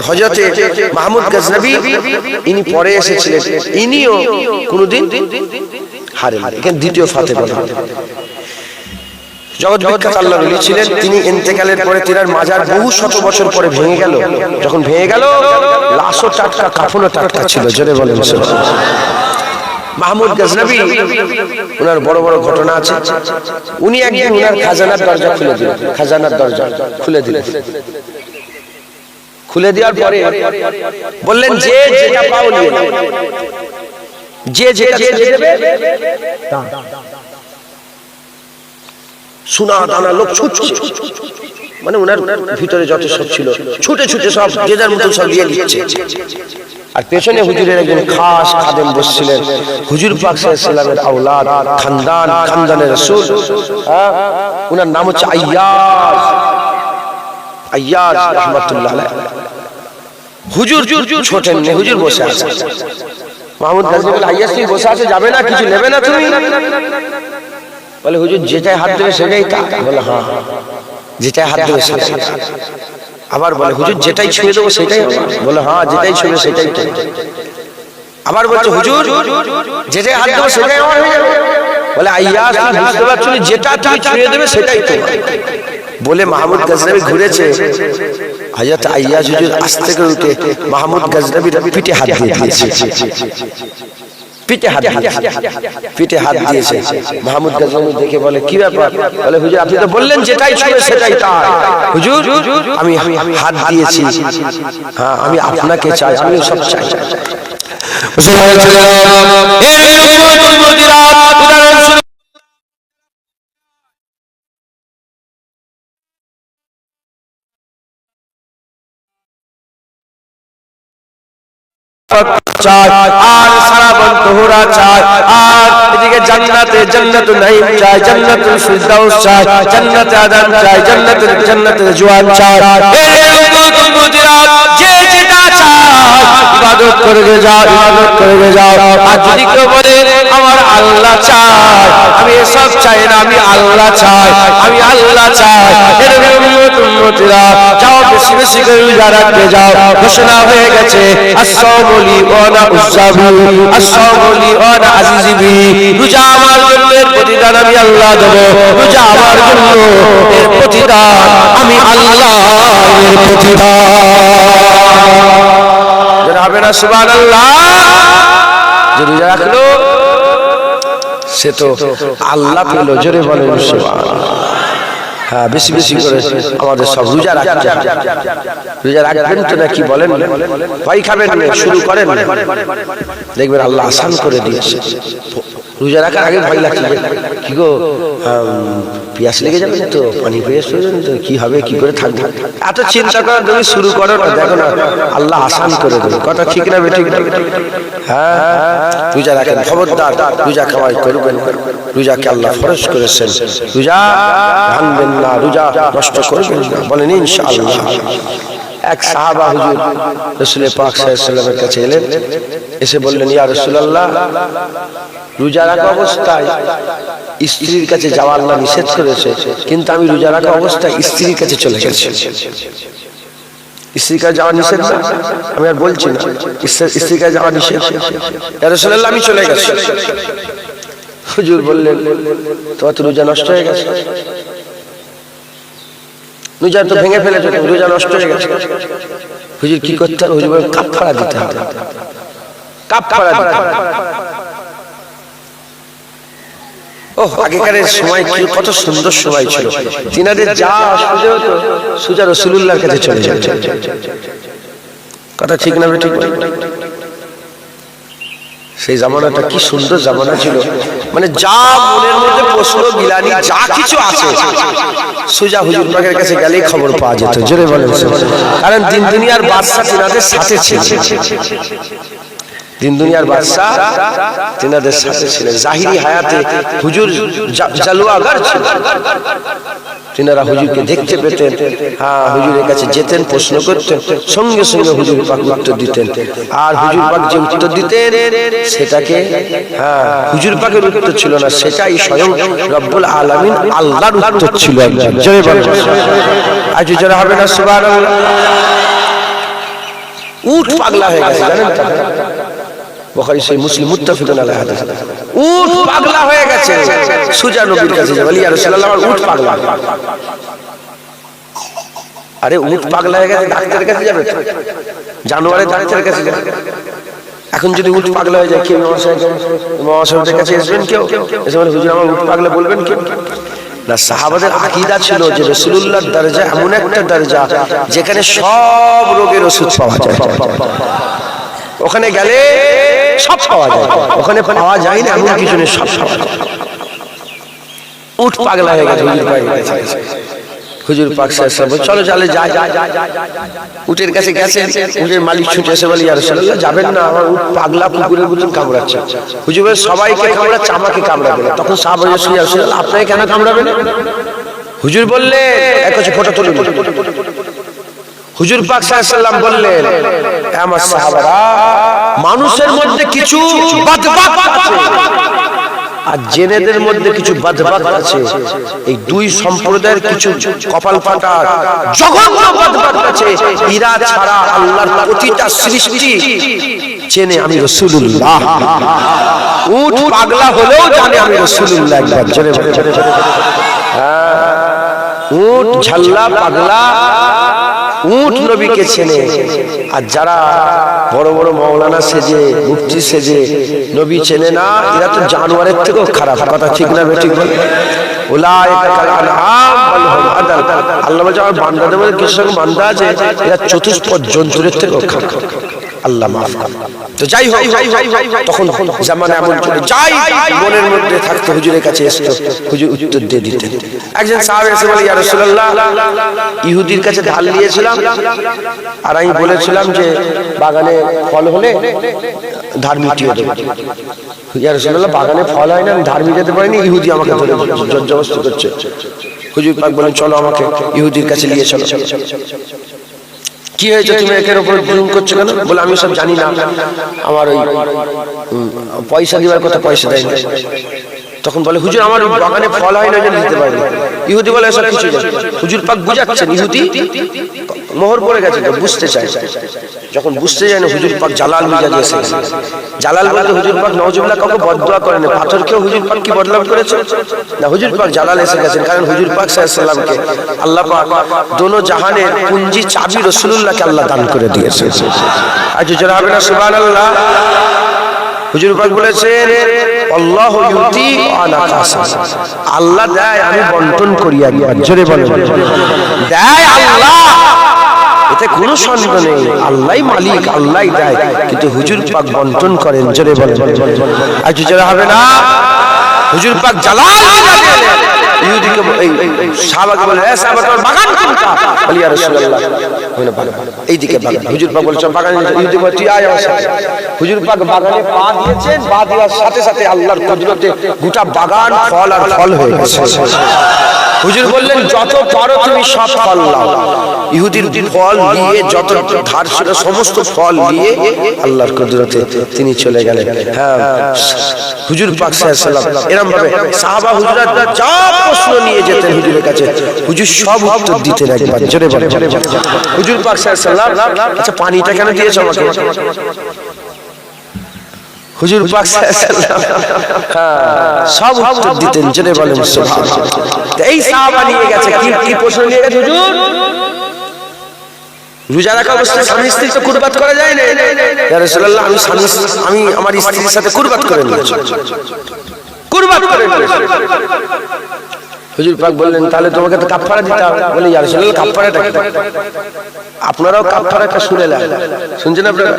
Speaker 1: হযরত মাহমুদ গজনবী ইনি পরে এসেছিলেন, ইনিও কোনোদিন হারেনি। এখানে দ্বিতীয় ফাতে বলা হয়। জগৎ বিখ্যাত আল্লাহর ওলি ছিলেন। তিনি ইন্তেকালের পরে তিনার মাজার বহু শত বছর পরে ভেঙে গেল। যখন ভেঙে গেল, লাশও টাটকা, কাফনও টাটকা ছিল। জোরে বলেন সুবহানাল্লাহ। মাহমুদ গজনবী, ওনার বড় বড় ঘটনা আছে। উনি একদিন ওনার খাজানার দরজা খুলে দিলেন, খাজানার দরজা খুলে দিলেন। খুলে দেওয়ার পরে বললেন, যে যেটা পাও নিয়ে নাও, যে যেটা দেবে। সোনা দানা লোক ছুটছে, মানে ওনার ভিতরে যত সব ছিল ছুটে ছুটে সব যে যার মতো সব দিয়ে দিচ্ছে। আর পেছনে হুজুরের একজন খাস খাদেম বসছিলেন, হুজুর পাক সাল্লাল্লাহু আলাইহি ওয়াসাল্লামের আওলাদ, খানদানের রাসূল। ওনার নাম হচ্ছে আইয়াজ রাহমাতুল্লাহ আলাইহি। হুজুর ছোটেন না, হুজুর বসে আছে। মাহমুদ গজনবী বলে, আইয়াজ তুমি বসে আছে, যাবে না? কিছু নেবে না তুমি? বলে, হুজুর যেটাই হাত দেবে সেটাই কাক। বলে, হ্যাঁ, যেটাই হাত দেবে সেটাই। আবার বলে, হুজুর যেটাই ছুঁয়ে দেবো সেটাই। বলে, হ্যাঁ, যেটাই ছুঁয়ে সেটাই। আবার বলছে, হুজুর যেটাই হাত দেবো সেটাই আমার হয়ে যাবে। বলে, আইয়াজ তুমি বুঝতে পারছো না, যেটা তুমি ছুঁয়ে দেবে সেটাই তোমার। বলে মাহমুদ গজনবী ঘুরেছে। হযরত আইয়াজ হুজুর আস্তে করে উঠে মাহমুদ গজনবীর পিঠে হাত দিয়ে দিয়েছে। পিঠে হাত দিয়েছে। মাহমুদ গজনবী দেখে বলে, কি ব্যাপার? বলে, হুজুর আপনি তো বললেন যেটাই ছুঁয়ে সেটাই তার। হুজুর আমি হাত দিয়েছি, হ্যাঁ, আমি আপনাকে চাই, আমি সব চাই। চাই আর সারা বন্ধুরা চাই, আর এদিকে জান্নাতে জান্নাতুল নাঈম চাই, জান্নাতুল ফিরদাউস চাই, জান্নাতে আদম চাই, জান্নাতুল রিজওয়ান চাই। এই উম্মতেরা যে যেটা চায় ইবাদত করে যাও, ইবাদত করে যাও। আর যদি কেউ বলে আমার আল্লাহ চাই, আমি এসব চাই না, আমি আল্লাহ চাই, আমি আল্লাহ চাই, উম্মতিরা যাও বেশি বেশি করে রোজা রাখতে যাও। ঘোষণা হয়ে গেছে আসসালামু আলাইকুম উসাবু আসসালামু আলাইকুম আজিজিবি। রোজা আমার জন্য এর প্রতিদান আমি আল্লাহ দেব, রোজা আমার জন্য এর প্রতিদান আমি আল্লাহ এর প্রতিদান। যারা হবে না সুবহানাল্লাহ, যে রোজা রাখলো সে তো আল্লাহ পেল। জোরে বলেন সুবহানাল্লাহ। হ্যাঁ, বেশি বেশি করে আমাদের সব রোজা রাখতে, রোজা রাখবেন তো নাকি বলেন? ভয় খাবেন না, শুরু করেন, দেখবেন আল্লাহ আসান করে দিয়েছে। রোজা রাখার আগে ভয় লাগছে, কি গো পিয়াস লেগে যাবে তো, পানি পিয়াস হয়ে যাবে তো, কি হবে, কি করে থাকবে, এত চিন্তা করার তুমি শুরু করো না, দেখো না আল্লাহ আসান করে দেবে। কথা ঠিক না বেঠিক? হ্যাঁ, রোজা রাখেন, খবরদার রোজা কামাই করবেন, রোজাকে আল্লাহ ফরজ করেছেন, রোজা ভাঙবেন না, রোজা নষ্ট করবেন না, বলেন ইনশাআল্লাহ। এক সাহাবা হুজুর রাসূল পাক সাল্লাল্লাহু আলাইহি ওয়াসাল্লামের কাছে এলেন, এসে বললেন ইয়া রাসূলুল্লাহ, রোজা রাখা অবস্থায় স্ত্রীর কাছে যাওয়া আল্লাহ নিষেধ করেছে, কিন্তু আমি রোজা রাখা অবস্থায় স্ত্রীর কাছে চলে গেছি। স্ত্রীর কাছে যাওয়া নিষেধ না, আমি আর বলছি না, স্ত্রীর কাছে যাওয়া নিষেধ। ইয়া রাসূলুল্লাহ, আমি চলে গেছি। হুজুর বললেন তোমার তো রোজা নষ্ট হয়ে গেছে, রোজা তো ভেঙে ফেলেছে, রোজা নষ্ট হয়ে গেছে। হুজুর কি করতে হবে? হুজুর বলেন কাফারা দিতে হবে, কাফারা দিতে হবে। ও আগেকার সময় কি কত সুন্দর সময় ছিল, তিনাদের যা সুজা হতো সুজা রাসূলুল্লাহর কাছে চলে যেত। কথা ঠিক না বেঠিক? সেই জামানাটা কি সুন্দর জামানা ছিল, মানে যা মনের মধ্যে প্রশ্ন গিলানি যা কিছু আছে সুজা হুজুর পাকের কাছে গেলেই খবর পাওয়া যেত। জোরে বলেন, কারণ দিন দুনিয়ার বাদশা তিনাদের সাথে ছিল, দিন দুনিয়ার বাদশা তিনাদের সাথে ছিলেন। জাহিরি হায়াতে হুজুর জালুয়াগার ছিল, তিনারা হুজুরকে দেখতে পেতেন, হ্যাঁ হুজুরের কাছে যেতেন, প্রশ্ন করতেন, সঙ্গে সঙ্গে হুজুর পাক উত্তর দিতেন। আর হুজুর পাক যে উত্তর দিতেন সেটাকে হুজুর পাকের উত্তর ছিল না, সেটাই স্বয়ং রব্বুল আলামিন আল্লাহর উত্তর ছিল। জয় বলেন, আজ যারা হবে না সুবহানাল্লাহ। উট পাগলা হয়ে গেছে, জানেন তো, বুখারী সহিহ মুসলিম মুত্তাফিকুন আলাইহি হাদিস। উট পাগলা হয়ে গেছে, সুজা নবীর কাছে যাবে, ইয়া রাসূলুল্লাহ আমার উট পাগলা। আরে উট পাগলা হয়ে গেছে, ডাক্তারের কাছে যাবে, জানোয়ারের ডাক্তারের কাছে যাবে। এখন যদি উট পাগলা হয়ে যায়, কেউ মহাশয়ের কাছে আসবেন, কেউ এসে বলে হুজুর আমার উট পাগলা, বলবেন কেউ না। সাহাবাদের আকীদা ছিল যে রাসূলুল্লাহর দরজা এমন একটা দরজা যেখানে সব রোগের ওষুধ পাওয়া যায়, ওখানে গেলে সব পাওয়া যায়, ওখানে পাওয়া যায় না এমন কিছু নেই, সব পাওয়া যায়। উট পাগলা হয়ে গেছে, হুজুর পাক গেছে, হুজুর পাক সাহেব চলো চলে যাই, উটের কাছে গেছে, উটের মালিক ছুটে এসে বলে ইয়া রাসূলুল্লাহ যাবেন না, আমার উট পাগলা কুকুরের মতন কামড়াচ্ছে। হুজুর বলে সবাইকে কামড়াচ্ছে, আমাকে কামড়াবে না। তখন সাহাবা বলে ইয়া রাসূলুল্লাহ আপনাকে কেন কামড়াবেন? হুজুর বললে এক কাছে ফটো তুলে, হুজুর পাক সাল্লাল্লাহু আলাইহি ওয়াসাল্লাম বললেন আমার সাহাবারা, মানুষের মধ্যে কিছু বদবাত আছে আর জেনেদের মধ্যে কিছু বদবাত আছে। এই দুই সম্প্রদায়ের কিছু কপাল ফাটা জঘন্য বদবাত আছে, এরা ছাড়া আল্লাহর প্রতিটা সৃষ্টি চেনে আমি রাসূলুল্লাহ। উট পাগলা হলেও জানে আমি রাসূলুল্লাহ। একবার জোরে বলে, উট ঝাল্লা পাগলা উট নবীকে চেনে। আর যারা বড় বড় মাওলানা সেজে, মুফতি সেজে নবী চেনে না, এরা তো জানোয়ারের থেকেও খারাপ। কথা ঠিক না বেঠিক? উলাইকা কাল আনআম বাল হুম আদাল। আল্লাহ বলে আমার বান্দাদের মধ্যে কিছু বান্দা আছে এরা চতুষ্পদ জন্তুর থেকেও খারাপ। আল্লাহ মাফ করুন। তো যাই হোক, তখন জামানা এমন ছিল, যাই মনের মধ্যে থাকতো হুজুরের কাছে আসতো, হুজুর উত্তর দিয়ে দিতেন। একজন সাহাবী এসে বলে ইয়া রাসূলুল্লাহ ইহুদির কাছে ধার নিয়েছিলাম আর আমি বলেছিলাম যে বাগানে ফল হলে ধার মিটিয়ে দেবো। ইয়া রাসূলুল্লাহ বাগানে ফল হয় না, আমি ধার মিটাতে পারিনি, ইহুদি আমাকে ধরে জবরদস্তি করছে। হুজুর পাক বলেন চলো আমাকে ইহুদির কাছে নিয়ে চলো। কি হয়েছে তুমি একের উপর জুলুম করছো কেন? বলে আমি সব জানি না, আমার ওই পয়সা দিবার কথা, পয়সা দেয় না। তখন বলে হুজুর আমার বাগানে ফল হয় না, যেন দিতে পারি। ইহুদি বলে এসব কিছু জানে। হুজুর পাক বুঝাচ্ছেন, ইহুদি মোহর পড়ে গেছে, বুঝতে চায়। যখন বুঝতে যায় না, হুজুর পাক জালাল মিজাজে এসে গেছে। জালাল বলতে হুজুর পাক নওজুবিল্লাহ কাউকে বদদুয়া করেন না। পাথরকেও হুজুর পাক কি বদনাম করেছে না, হুজুর পাক জালাল এসে গেছেন। কারণ হুজুর পাক সাল্লাল্লাহু আলাইহি ওয়াসাল্লামকে আল্লাহ পাক দোনো জাহানের পুঞ্জি চাবি রাসূলুল্লাহকে আল্লাহ দান করে দিয়েছে। আজ যারা হবে না সুবহানাল্লাহ। হুজুর পাক বলেছেন আল্লাহু ইউতি আনা কাসা, আল্লাহ দেয় আমি বন্টন করি। আর জোরে বলেন দেয় আল্লাহ, এতে কোনো সন্দেহ নেই। আল্লাহই মালিক, আল্লাহই দেয়, কিন্তু হুজুর পাক বন্টন করেন। জোরে বলেন আজ যারা হবে না। হুজুর পাক জালাল ইহুদিকে সাহাবাকে বলে এ সাহাবা তোমার বাগান কোনটা? বলি ইয়া রাসূলুল্লাহ হইনা বাগান এইদিকে বাগান। হুজুর পাক বলছেন বাগানে। ইহুদি বলে তুই আয় আমার সাথে। হুজুর পাক বাগানে পা দিয়েছেন, পা দেওয়ার সাথে সাথে আল্লাহর কুদরতে গোটা বাগান ফল আর ফল হয়ে গেছে। হুজুর বললেন যত পারো তুমি সব ফল নাও। ইহুদির ফল নিয়ে যত ধার ছিল সমস্ত ফল নিয়ে আল্লাহর কুদরতে তিনি চলে গেলেন। হ্যাঁ হুজুর পাক সাল্লাল্লাহু আলাইহি ওয়াসাল্লাম এরকম ভাবে সাহাবা হুজুররা যা প্রশ্ন নিয়ে যেতেন হুজুরের কাছে, হুজুর সব উত্তর দিতেন একবার। জোরে বলেন হুজুর পাক সাল্লাল্লাহু আলাইহি ওয়াসাল্লাম আচ্ছা পানিটা কেন দিয়েছো আমাকে? হুজুর পাক সাল্লাল্লাহু আলাইহি ওয়াসাল্লাম সব উত্তর দিতেন। জোরে বলেন সুবহানাল্লাহ। এই সাহাবা নিয়ে গেছে কি প্রশ্ন নিয়ে গেছে হুজুর? রোজা রাখা অবস্থায় স্বামী স্ত্রী তো কুরবাত করা যায় না। ইয়া রাসূলুল্লাহ আমি আমার স্ত্রীর সাথে কুরবাত করে নিয়েছি, কুরবাত করে নিয়েছি। হুজুর পাক বললেন তাহলে তোমাকে তো কাফারা দিতে হবে। বলে ইয়া রাসূলুল্লাহ কাফারাটা কি? আপনারাও কাফারাটা শুনে নেন, শুনছেন আপনারা?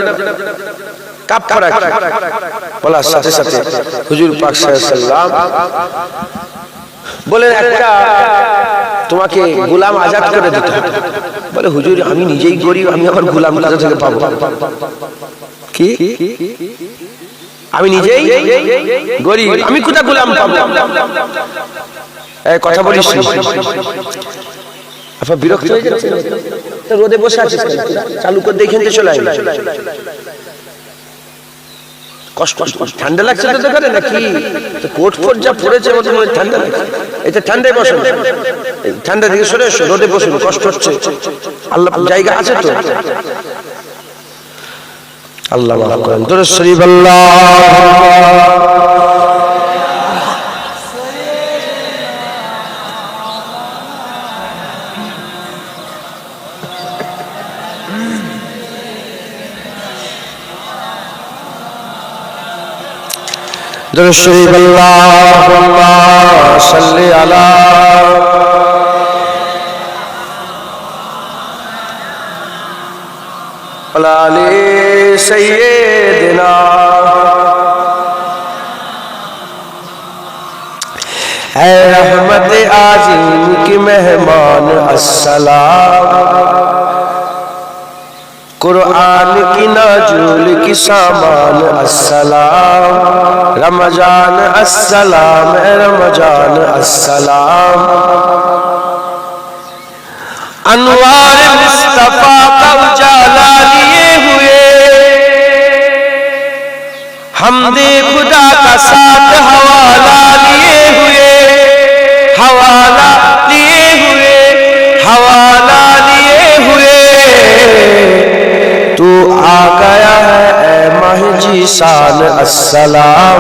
Speaker 1: কাফারা কি বলার সাথে সাথে হুজুর পাক সাল্লাল্লাহু আলাইহি ওয়াসাল্লাম বলেন একটা তোমাকে গোলাম আজাদ করে দিতে হবে। বলে হুজুর আমি নিজেই গরিব, আমি আমার গোলাম কোথা থেকে পাবো? কি আমি নিজেই গরিব, আমি কোথা গোলাম পাবো? এই কথা বলিস আপনার বিরক্ত হয়ে যাচ্ছে? রোদে বসে আছিস চালু করে দেখেন তো চলে আয়। কষ্ট ঠান্ডা লাগছে তো করে নাকি? কোট ফোট যা পড়েছে ঠান্ডা লাগছে। এটা ঠান্ডায় বসেন, ঠান্ডা থেকে সরে এসো, রোদে বসুন, কষ্ট হচ্ছে। আল্লাহ জায়গা আছে তো। আল্লাহ মাফ করেন। দরুদ শরীফ আল্লাহ দরুদ শরীফ আল্লাহুম্মা সাল্লি আলা আলি সাইয়্যিদিনা এ রহমত আজিম কি মেহমান अस्सलाम कुरान की नाजुल की सामान अस्सलाम रमजान अस्सलाम रमजान अस्सलाम अनवार मुस्तफा का उजाला लिए हुए हमदे खुदा का साथ हवाला लिए हुए हवाला लिए हुए हवाला लिए हुए तू आ गया है ए महजी शान अस्सलाम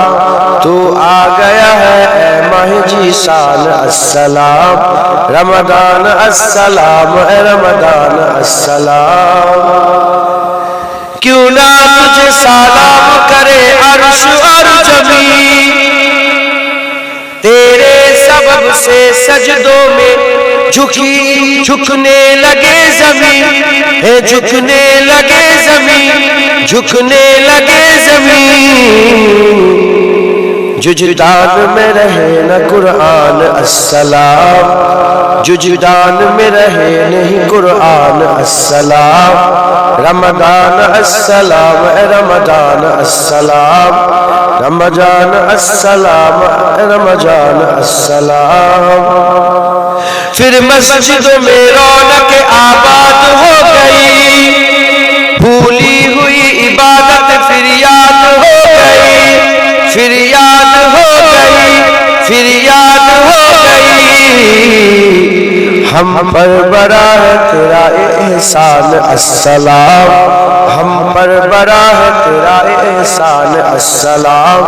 Speaker 1: तू आ गया है ए महजी शान अस्सलाम रमजान अस्सलाम रमजान अस्सलाम क्यों ना तुझे सलाम करे अर्श और ज़मीन तेरे सबब से सजदों में झुकने लगे जमीन है झुकने लगे जमीन झुकने लगे जमीन जुजदान में रहे न कुरान अस्सलाम जुजदान में रहे नहीं कुरान अस्सलाम रमजान अस्सलाम रमजान अस्सलाम रमजान अस्सलाम रमजान अस्सलाम फिर मस्जिदों में रौनक आबाद हो गई हम पर बड़ा है तेरा एहसान अस्सलाम, हम पर बड़ा है तेरा एहसान अस्सलाम,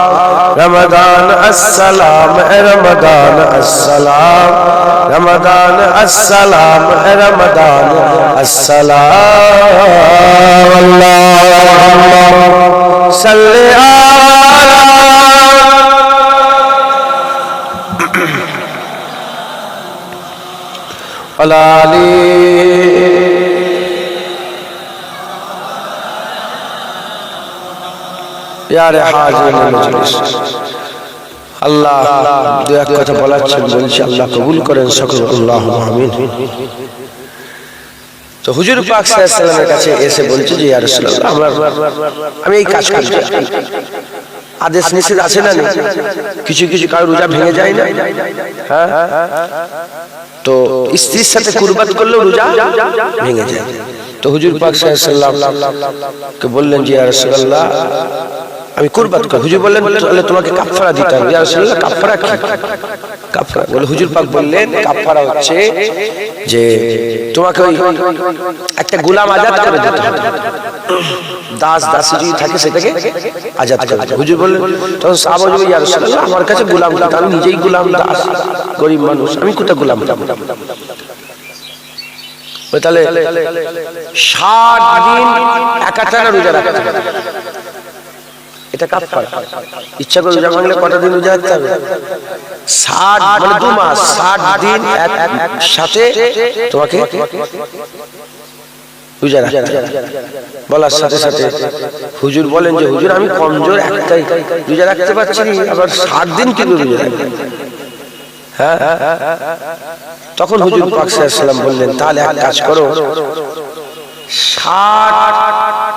Speaker 1: रमदान अस्सलाम रमदान अस्सलाम, रमदान अस्सलाम रमदान अस्सलाम। अल्लाहुम्मा सल्ली अला प्यारे हाजिर मजलिस, আল্লাহ দু এক কথা বলাচ্ছেন, বলছি আল্লাহ কবুল করেন সকল, আল্লাহুম্মা আমিন। তো হুজুর পাক সাল্লাল্লাহু আলাইহি ওয়াসাল্লামের কাছে এসে বলছে যে ইয়া রাসূলুল্লাহ, আমি এই কাজ করছি, আদেশ নিষেধ আছে না, কিছু কিছু কারো রোজা ভেঙে যায় না, হ্যাঁ, তো স্ত্রীর সাথে কুরবাত করলেও রোজা ভেঙে যায়। তো হুজুর পাক সাল্লাল্লাহু আলাইহি ওয়াসাল্লাম কে বললেন যে ইয়া রাসূলুল্লাহ, আমি কুরবাত করব। হুজুর বললেন তাহলে তোমাকে কাফারা দিতে হবে। ইয়া রাসূলুল্লাহ, কাফারা কি? কাফারা বলে হুজুর পাক বললেন কাফারা হচ্ছে যে তোমাকে ওই একটা গোলাম আজাদ করে দিতে হবে, দাস দাসী যদি থাকে সেটাকে আজাদ করে দিতে। হুজুর বললেন, তখন সাহাবা বলল ইয়া রাসূলুল্লাহ, আমার কাছে গোলাম না, আমি নিজেই গোলাম, দাস, গরিব মানুষ, আমি কোথা গোলাম পাবো? তাহলে 60 দিন একাটানা রোজা রাখতে হবে, এটা কাফারা। ইচ্ছা করে রোজা ভাঙলে কত দিন রোজা রাখতে হবে? 60 মানে 2 মাস, 60 দিন একসাথে তোমাকে রোজা রাখতে হবে। বলার সাথে সাথে হুজুর বলেন যে হুজুর আমি কমজোর, একটাই রোজা রাখতে পারছি, আবার 60 দিন কি রোজা রাখবো? হ্যাঁ, তখন হুজুর পাক সাল্লাল্লাহু আলাইহি ওয়াসাল্লাম বললেন তাহলে এক কাজ করো, 60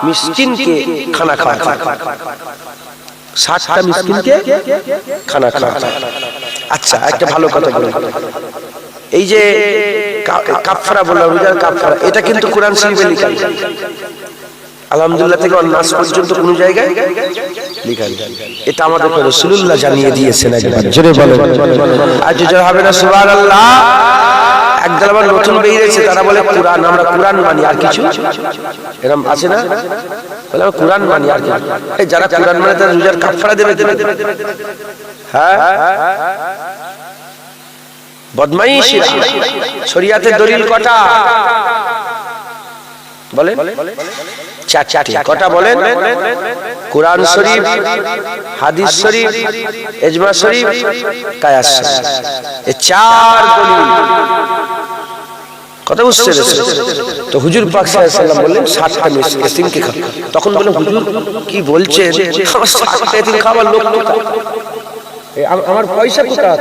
Speaker 1: মিসকিনকে খানা খাওয়াতে, 60টা মিসকিনকে খানা খাওয়াতে। আচ্ছা, একটা ভালো কথা বলুন, এই যে কাফারা বললাম, রোজার কাফারা, এটা কিন্তু কোরআন শরীফে লেখা, আলহামদুলিল্লাহ থেকে নাস পর্যন্ত কোন জায়গায় লেখা নেই। এটা আমাদের রাসূলুল্লাহ জানিয়ে দিয়েছেন। একবার জোরে বলেন, আর জোরে হবে না সুবহানাল্লাহ। একদল আবার নতুন বেরিয়েছে, তারা বলে কোরআন, আমরা কোরআন মানি, আর কিছু এরকম আছে না, বলে আমরা কোরআন মানি আর কিছু। এই যারা কোরআন মানে তারা রোজার কাফারা দেবে, হ্যাঁ, বদমাইশিরা। শরীয়তের দলিল কটা বলেন? 4টি। কটা বলেন? কোরআন শরীফ, হাদিস শরীফ, ইজমা শরীফ, কিয়াস শরীফ, এই 4 দলিল। কথা বুঝতে পেরেছেন? তো হুজুর পাক সাল্লাল্লাহু আলাইহি ওয়াসাল্লাম বললেন 60টা মিসকিনকে খাও। তখন বললেন হুজুর কি বলছেন, 60টা এতিম খাবার লোক কোথায়, আমার পয়সা কোথায়,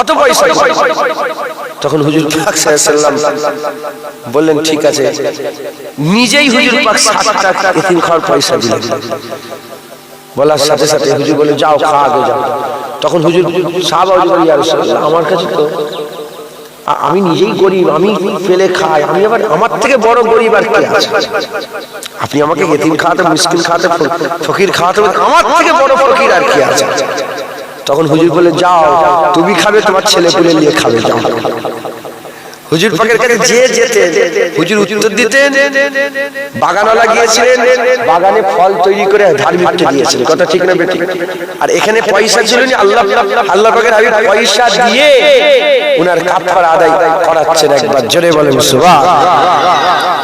Speaker 1: অত পয়সা? তখন হুজুর পাক সাল্লাল্লাহু আলাইহি ওয়াসাল্লাম বললেন ঠিক আছে, নিজেই হুজুর পাক 60টা এতিম খাওয়ার পয়সা দিলেন। বলার সাথে সাথে হুজুর বলে যাও খা আগে যাও। তখন হুজুর সাহাবা বলে ইয়া রাসূলুল্লাহ, আমার কাছে তো, আমি নিজেই গরিব, আমি ফেলে খাই, আমি আবার আমার থেকে বড় গরিব আর কে আছে? আপনি আমাকে এতিম খাওয়াতে, মিসকিন খাওয়াতে, ফকির খাওয়াতে, আমার থেকে বড় ফকির আর কে আছে? তখন হুজুর বলে যাও তুমি খাবে, তোমার ছেলে পুলে নিয়ে খাবে, যাও। হুজুর পাকের কাছে যে যেতেন হুজুর উত্তর দিতেন, বাগানওয়ালা গিয়েছিলেন, বাগানে ফল তৈরি করে ধার্মিককে দিয়েছিলেন, কথা ঠিক না বেঠিক? আর এখানে পয়সা ছিল না, আল্লাহ পাকের হাবিব পয়সা দিয়ে উনার কাফারা আদায় করাচ্ছেন। একবার জোরে বলেন সুবহানাল্লাহ।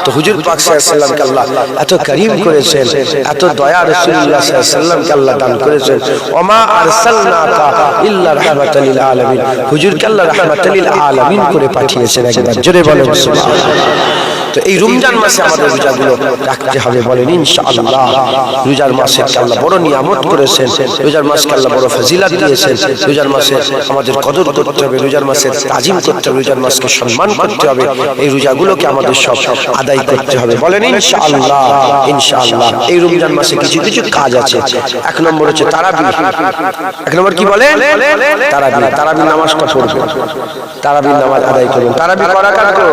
Speaker 1: তো হুজুর পাক সাল্লাল্লাহু আলাইহি ওয়াসাল্লামকে আল্লাহ এত করিম করেছেন, এত দয়া রাসূলুল্লাহ সাল্লাল্লাহু আলাইহি ওয়াসাল্লামকে আল্লাহ দান করেছেন। ওমা আরসালনাকা ইল্লা রাহমাতাল লিল আলামিন, হুজুরকে আল্লাহ রাহমাতাল লিল আলামিন করে পাঠিয়েছেন। একবার জোরে বলেন সুবহানাল্লাহ। তো এই রমজান মাসে আমাদের রোজাগুলো রাখতে হবে, বলেন ইনশাআল্লাহ। রোজার মাসে আল্লাহ বড় নিয়ামত করেছেন, রোজার মাসকে আল্লাহ বড় ফজিলত দিয়েছেন। রোজার মাসে আমাদের কদর করতে হবে, রোজার মাসে তাজিম করতে হবে, রোজার মাসকে সম্মান করতে হবে। এই রোজাগুলোকে আমাদের সব আদায় করতে হবে, বলেন ইনশাআল্লাহ। ইনশাআল্লাহ এই রমজান মাসে কিছু কিছু কাজ আছে। 1 নম্বর হচ্ছে তারাবিহ। 1 নম্বর কি বলেন? তারাবিহ। তারাবিহ নামাজটা পড়বেন, তারাবিহ নামাজ আদায় করবেন। তারাবিহ করা কাজ করো।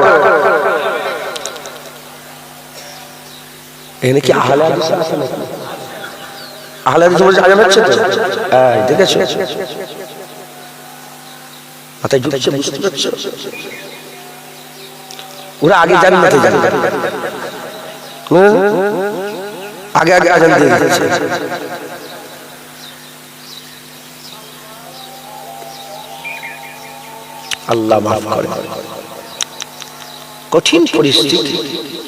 Speaker 1: এখানে কি আহলে হাদিস আছে নাকি? আহলে হাদিস বলতে আজান হচ্ছে তো, এই দেখেছো? মাথায় ঢুকছে, বুঝতে পারছো? ওরা আগে জান্নাতে যাবে, আগে আগে আজান দিয়ে দিয়েছে। আল্লাহ মাফ করে। কঠিন পরিস্থিতি,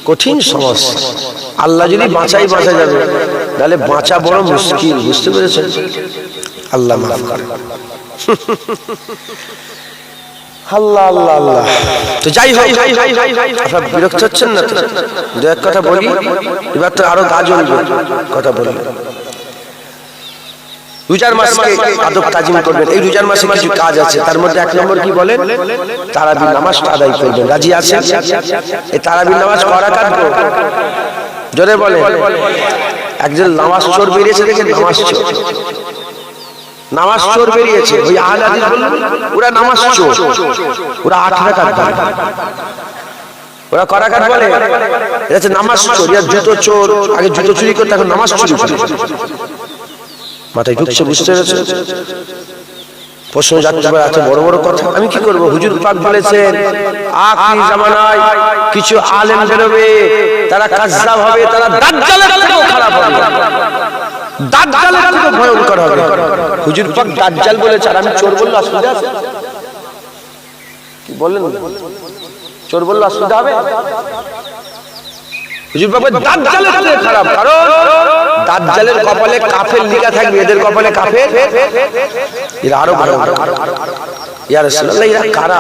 Speaker 1: কঠিন সমস্যা। আল্লাহ যদি বাঁচাই বাঁচা যাবে, তাহলে বাঁচা বড় মুশকিল, বুঝতে পেরেছেন? আল্লাহ মাফ করে। আল্লাহ আল্লাহ আল্লাহ। তো যাই হোক, আপনারা বিরক্ত হচ্ছেন না তো? দু এক কথা বলি, এবার তো আরো গা জ্বলবে কথা বললে। রোজার মাসকে আদব তাজিম করবেন। এই রোজার মাসে কিছু কাজ আছে, তার মধ্যে এক নম্বর কি বলেন? তারাবির নামাজ আদায় করবেন। রাজি আছেন? এই তারাবির নামাজ করা কাটবো, জোরে বলে। একজন নামাজ চোর বেরিয়েছে, দেখেন, নামাজ চোর, নামাজ চোর বেরিয়েছে। ওই আহলে হাদিস বললেন ওরা নামাজ চোর, ওরা 8 রাকাত পড়ে, ওরা করা কাট বলে। এটা হচ্ছে নামাজ চোর, এর জুতো চোর। আগে জুতো চুরি করতে, এখন নামাজ চুরি করে। মাথায় ঢুকছে, বুঝতে পেরেছেন? প্রশ্ন যাচ্ছে, এত বড় বড় কথা আমি কি করব? হুজুর পাক বলেছেন আখির জামানায় কিছু আলেম বেরোবে, তারা কাজ্জাব হবে, তারা দাজ্জালের থেকেও খারাপ হবে, দাজ্জালের থেকেও ভয়ঙ্কর হবে। হুজুর পাক দাজ্জাল বলেছে, আর আমি চোর বললে অসুবিধা আছে? কি বললেন? চোর বললে অসুবিধা হবে? হুজুর পাক বলে দাজ্জালের থেকে খারাপ, কারণ দাজ্জালের কপালে কাফের লেখা থাকবে, এদের কপালে কাফের, এরা আরো ভয়ঙ্কর। ইয়া রাসূলুল্লাহ, এরা কারা?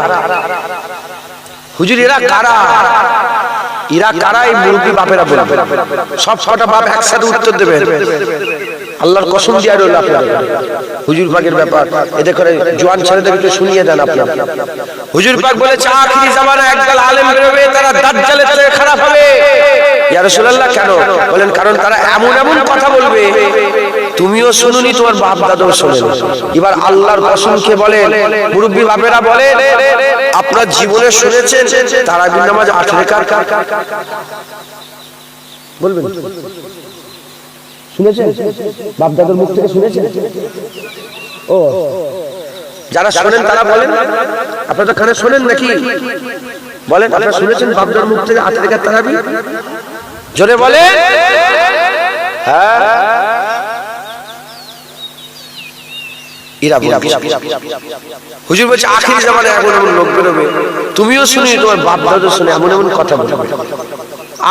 Speaker 1: হুজুর এরা কারা? এরা কারা? এই মুরব্বি বাপেরা বলবে, সব কটা বাপ একসাথে উত্তর দেবেন। আল্লাহর কসম দিয়ে রইল আপনাদের হুজুর পাকের ব্যাপার। এতে করে জোয়ান ছেলেদের একটু শুনিয়ে দেন আপনারা। হুজুর পাক বলেছে আখিরি জামানায় একদল আলেম বেরোবে, তারা দাজ্জালের থেকে খারাপ হবে। ইয়া রাসূলুল্লাহ, কেন? বলেন কারণ তারা এমন এমন কথা বলবে তুমিও শুনুনি, তোমার বাপ দাদাও শোনেন। এবার আল্লাহর কসম খেয়ে বলেন, মুরব্বি বাপেরা বলেন, আপনার জীবনে শুনেছেন তারাবির নামাজ 8 রাকাত? বলবেন শুনেছেন? বাপ দাদার মুখ থেকে শুনেছেন? ও, যারা শোনেন তারা বলেন। আপনারা তো কানে শোনেন নাকি? বলেন আপনারা শুনেছেন বাপ দাদার মুখ থেকে 8 রাকাত তারাবি? জোরে বলেন। হ্যাঁ, এরা বলবে। হুজুর বলছে আখিরি জামানায় এমন এমন লোক বেরোবে, তুমিও শুনি, তোমার বাপ দাদা শুনে, এমন এমন কথা বলবে।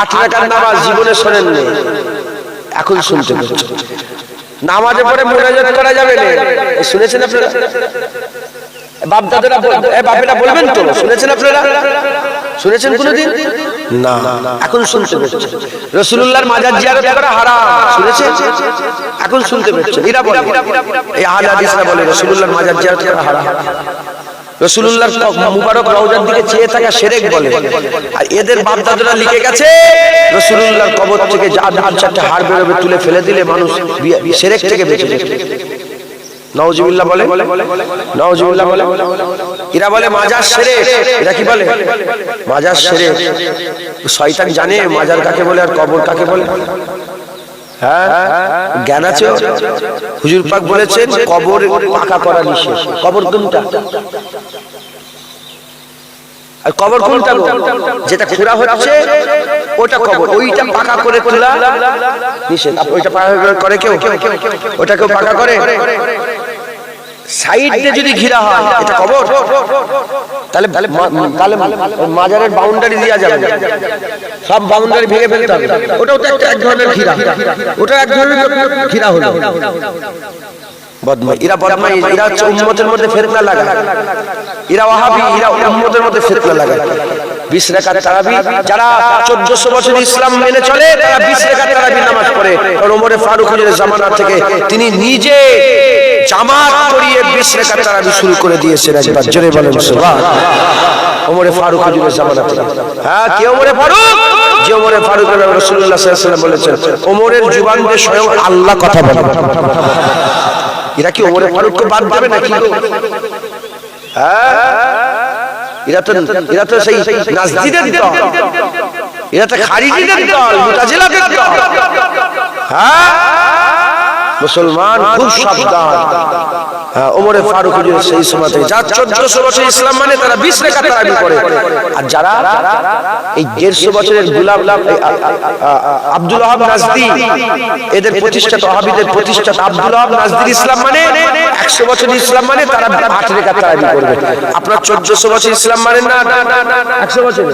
Speaker 1: 8 রাকাত নামাজ জীবনে শোনেননি, এখন শুনতে পাচ্ছেন। নামাজে পড়ে মুনাজাত করা যাবে না, শুনেছেন আপনারা? বাপ দাদারা বাপেরা বলবেন তো, শুনেছেন আপনারা? শুনেছেন কোনদিন? না, এখন শুনতে পাচ্ছেন। রাসূলুল্লাহর মাজার জিয়ারত করা হারাম, শুনেছেন? এখন শুনতে পাচ্ছেন। এরা বলে, এই আহলে হাদিসরা বলে রাসূলুল্লাহর মাজার জিয়ারত করা হারাম। রাসূলুল্লাহর মুবারক রওজার দিকে চেয়ে থাকা শিরক বলে। আর এদের বাপ দাদারা লিখে গেছে রাসূলুল্লাহর কবর থেকে যা 2-4টা হাড় বেরোবে তুলে ফেলে দিলে মানুষ শিরক থেকে বেঁচে যাবে। নাউজুবিল্লাহ বলে, নাউজুবিল্লাহ বলে। এরা বলে মাজার শিরক। এরা কি বলে? মাজার শিরক। শয়তান জানে মাজার কাকে বলে আর কবর কাকে বলে। হ্যাঁ, জ্ঞান আছে। হুজুর পাক বলেছেন কবর পাকা করা নিষেধ। কবর কোনটা? আর কবর কোনটা? যেটা খোঁড়া হচ্ছে ওটা কবর, ওইটা পাকা করে তোলা নিষেধ। ওইটা পাকা করে কেউ? ওটা কেউ পাকা করে? সাইড দিয়ে যদি ঘিরা হয় এটা কবর? তাহলে তাহলে মাজারের বাউন্ডারি দেওয়া যাবে, সব বাউন্ডারি ভেঙে ফেলতে হবে। ওটাও তো এক ধরনের ঘিরা, ওটা এক ধরনের ঘিরা হলো। বদমাই, এরা বদমাই, এরা হচ্ছে উম্মতের মধ্যে ফিতনা লাগায়। এরা ওয়াহাবি, এরা উম্মতের মধ্যে ফিতনা লাগায়। 20 রাকাত তারাবি, যারা 1400 বছর ইসলাম মেনে চলে তারা 20 রাকাত তারাবি নামাজ পড়ে। আর ওমর ফারুকের জামানা থেকে তিনি নিজে জামাত করিয়ে 20 রাকাত তারাবি শুরু করে দিয়েছেন। একবার জোরে বলেন সুবহানাল্লাহ। ওমর ফারুকের জামানা থেকে। হ্যাঁ, কে ওমর ফারুক? যে ওমর ফারুক রাসূলুল্লাহ সাল্লাল্লাহু আলাইহি ওয়াসাল্লাম বলেছেন ওমরের জবান দিয়ে স্বয়ং আল্লাহ কথা বলে। এরা কি ওমর ফারুককে বাদ দেবে নাকি? হ্যাঁ, এরা তো সেই নাজদীদের দল, এরা তো খারিজিদের দল, মুতাজিলাদের দল। হ্যাঁ, মুসলমান খুব সাবধান। ওমরে ফারুক হুজুর সেই সময় থেকে যারা 1400 বছর ইসলাম মানে তারা 20 রাকাত তারাবি করে। আর যারা এই 150 বছরের গোলাম আব্দুল ওয়াহাব নাজদি, এদের প্রতিষ্ঠাতা ওয়াহাবিদের প্রতিষ্ঠাতা আব্দুল ওয়াহাব নাজদির ইসলাম মানে 100 বছর ইসলাম মানে তারা 8 রাকাত তারাবি করবে। আপনারা 1400 বছর ইসলাম মানেন না, 100 বছর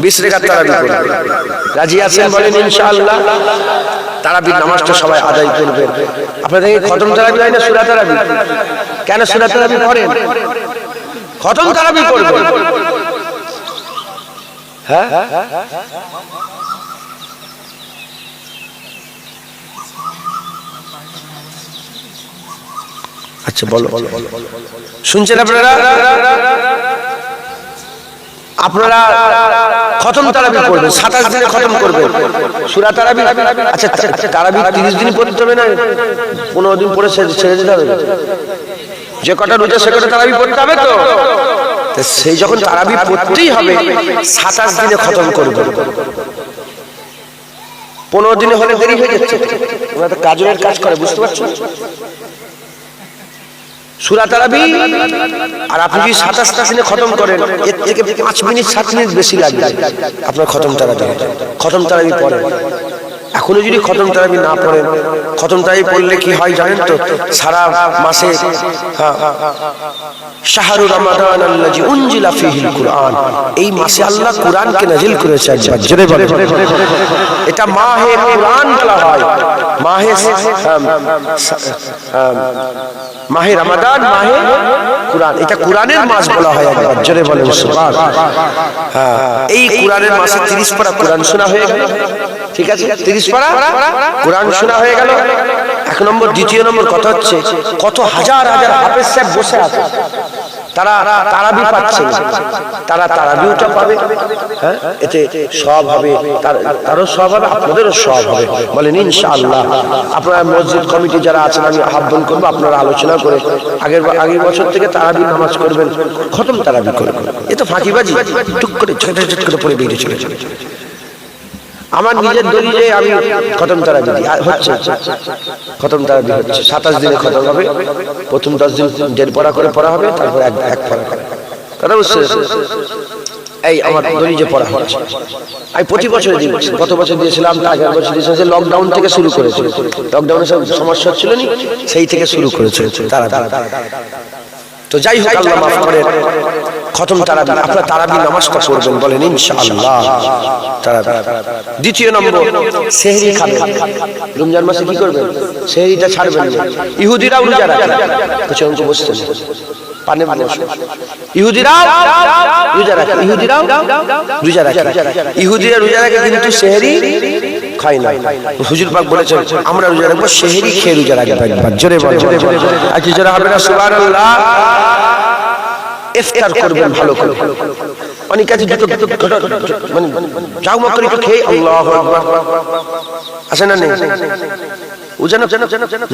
Speaker 1: 20 রাকাত তারাবি করবে। রাজি আছেন বলেন ইনশাআল্লাহ? তারাবির নামাজটা সবাই আদায় করবেন। আপনাদের খতম তারাবি হয় না সূরা তারাবি? কেন সূরা তারাবি করেন? খতম তারাবি করবেন। হ্যাঁ আচ্ছা বলো, শুনছেন আপনারা? আপনারা খতম তারাবি করবেন, 27 দিনে খতম করবেন সূরা তারাবি। আচ্ছা তারাবি 30 দিন পড়তে হবে না? 15 দিন পরে ছেড়ে দিতে হবে? যে কটা রোজা সে কটা তারাবি পড়তে হবে তো? সেই যখন তারাবি পড়তেই হবে 27 দিনে খতম করবেন। 15 দিনে হলে দেরি হয়ে যাচ্ছে। ওরা তো কাজের কাজ করে, বুঝতে পারছো? সূরা তারাবি আর আপনি যদি 27টা দিনে খতম করেন, এর থেকে 5 মিনিট 7 মিনিট বেশি লাগবে আপনার খতম তারাবি। খতম তারাবি পড়েন। এখনো যদি খতম তারাবি না পড়েন, খতম তারাবি পড়লে কি হয় জানেন তো? সারা মাসে শাহরু রমাদান আল্লাযী উনজিলা ফীহিল কুরআন, এই মাসে আল্লাহ কুরআনকে নাযিল করেছে। একবার জোরে বলেন, এটা মাহে কুরআন বলা হয়। মাহে রমাদান, মাহে কুরআন, এটা কুরআনের মাস বলা হয়। একবার জোরে বলেন সুবহানাল্লাহ। এই কুরআনের মাসে 30 পারা কুরআন শোনা হয়ে গেল। ঠিক আছে, 30 পারা কুরআন শোনা হয়ে গেল। এক নম্বর। দ্বিতীয় নম্বর কথা হচ্ছে, কত হাজার হাজার হাফেজ সাহেব বসে আছে, তারা তারাবি পাচ্ছে, তারা তারাবিটা পাবে। হ্যাঁ, এতে সওয়াব হবে, তারও সওয়াব হবে, আপনাদেরও সওয়াব হবে। বলেন ইনশাআল্লাহ। আপনারা মসজিদ কমিটি যারা আছেন, আমি আহ্বান করবো আপনারা আলোচনা করে আগের বছর থেকে তারাবি নামাজ করবেন, খতম তারাবি করবেন। এ তো ফাঁকিবাজি, টুক করে ছোট ছোট করে পড়ে বেরিয়ে চলে যাবে। আমার নিজের দলিলে আমি খতম তারাবি হচ্ছে, খতম তারাবি হচ্ছে 27 দিনে খতম হবে। প্রথম 10 দিন 1.5 পারা করে পড়া হবে, তারপর 1 পারা করে। কথা বুঝছে? এই আমার দলিলে পড়া হচ্ছে। আমি প্রতি বছর দিই, গত বছর দিয়েছিলাম, আগের বছর দিয়েছিলাম। লকডাউন থেকে শুরু করেছে, লকডাউনে সব সমস্যা ছিল না, সেই থেকে শুরু করেছে তারা। তো যাই হোক, আল্লাহ মাফ করেন। খতম তারাবি, আপনারা তারাবি নামাজটা পড়বেন, বলেন ইনশাআল্লাহ। তারাবি। দ্বিতীয় নম্বর, সেহরি খাবেন। রমজান মাসে কি করবেন? সেহরিটা ছাড়বেন না। ইহুদিরাও রোজা রাখে, কিছু অঙ্ক বসছেন পানে পানে। ইহুদিরাও রোজা রাখে, ইহুদিরাও রোজা রাখে, ইহুদিরা রোজা রাখে, কিন্তু সেহরি খায় না। হুজুর পাক বলেছেন আমরা রোজা রাখবো, সেহরি খেয়ে রোজা রাখবো। একবার জোরে বলেন, আর কি জোরে হবে না? সুবহানাল্লাহ। ইফতার করবেন ভালো করে। অনেক কাছে দুটো মানে যাও মা করে একটু খেয়ে আল্লাহু আকবার আসে না? নেই? ও যেন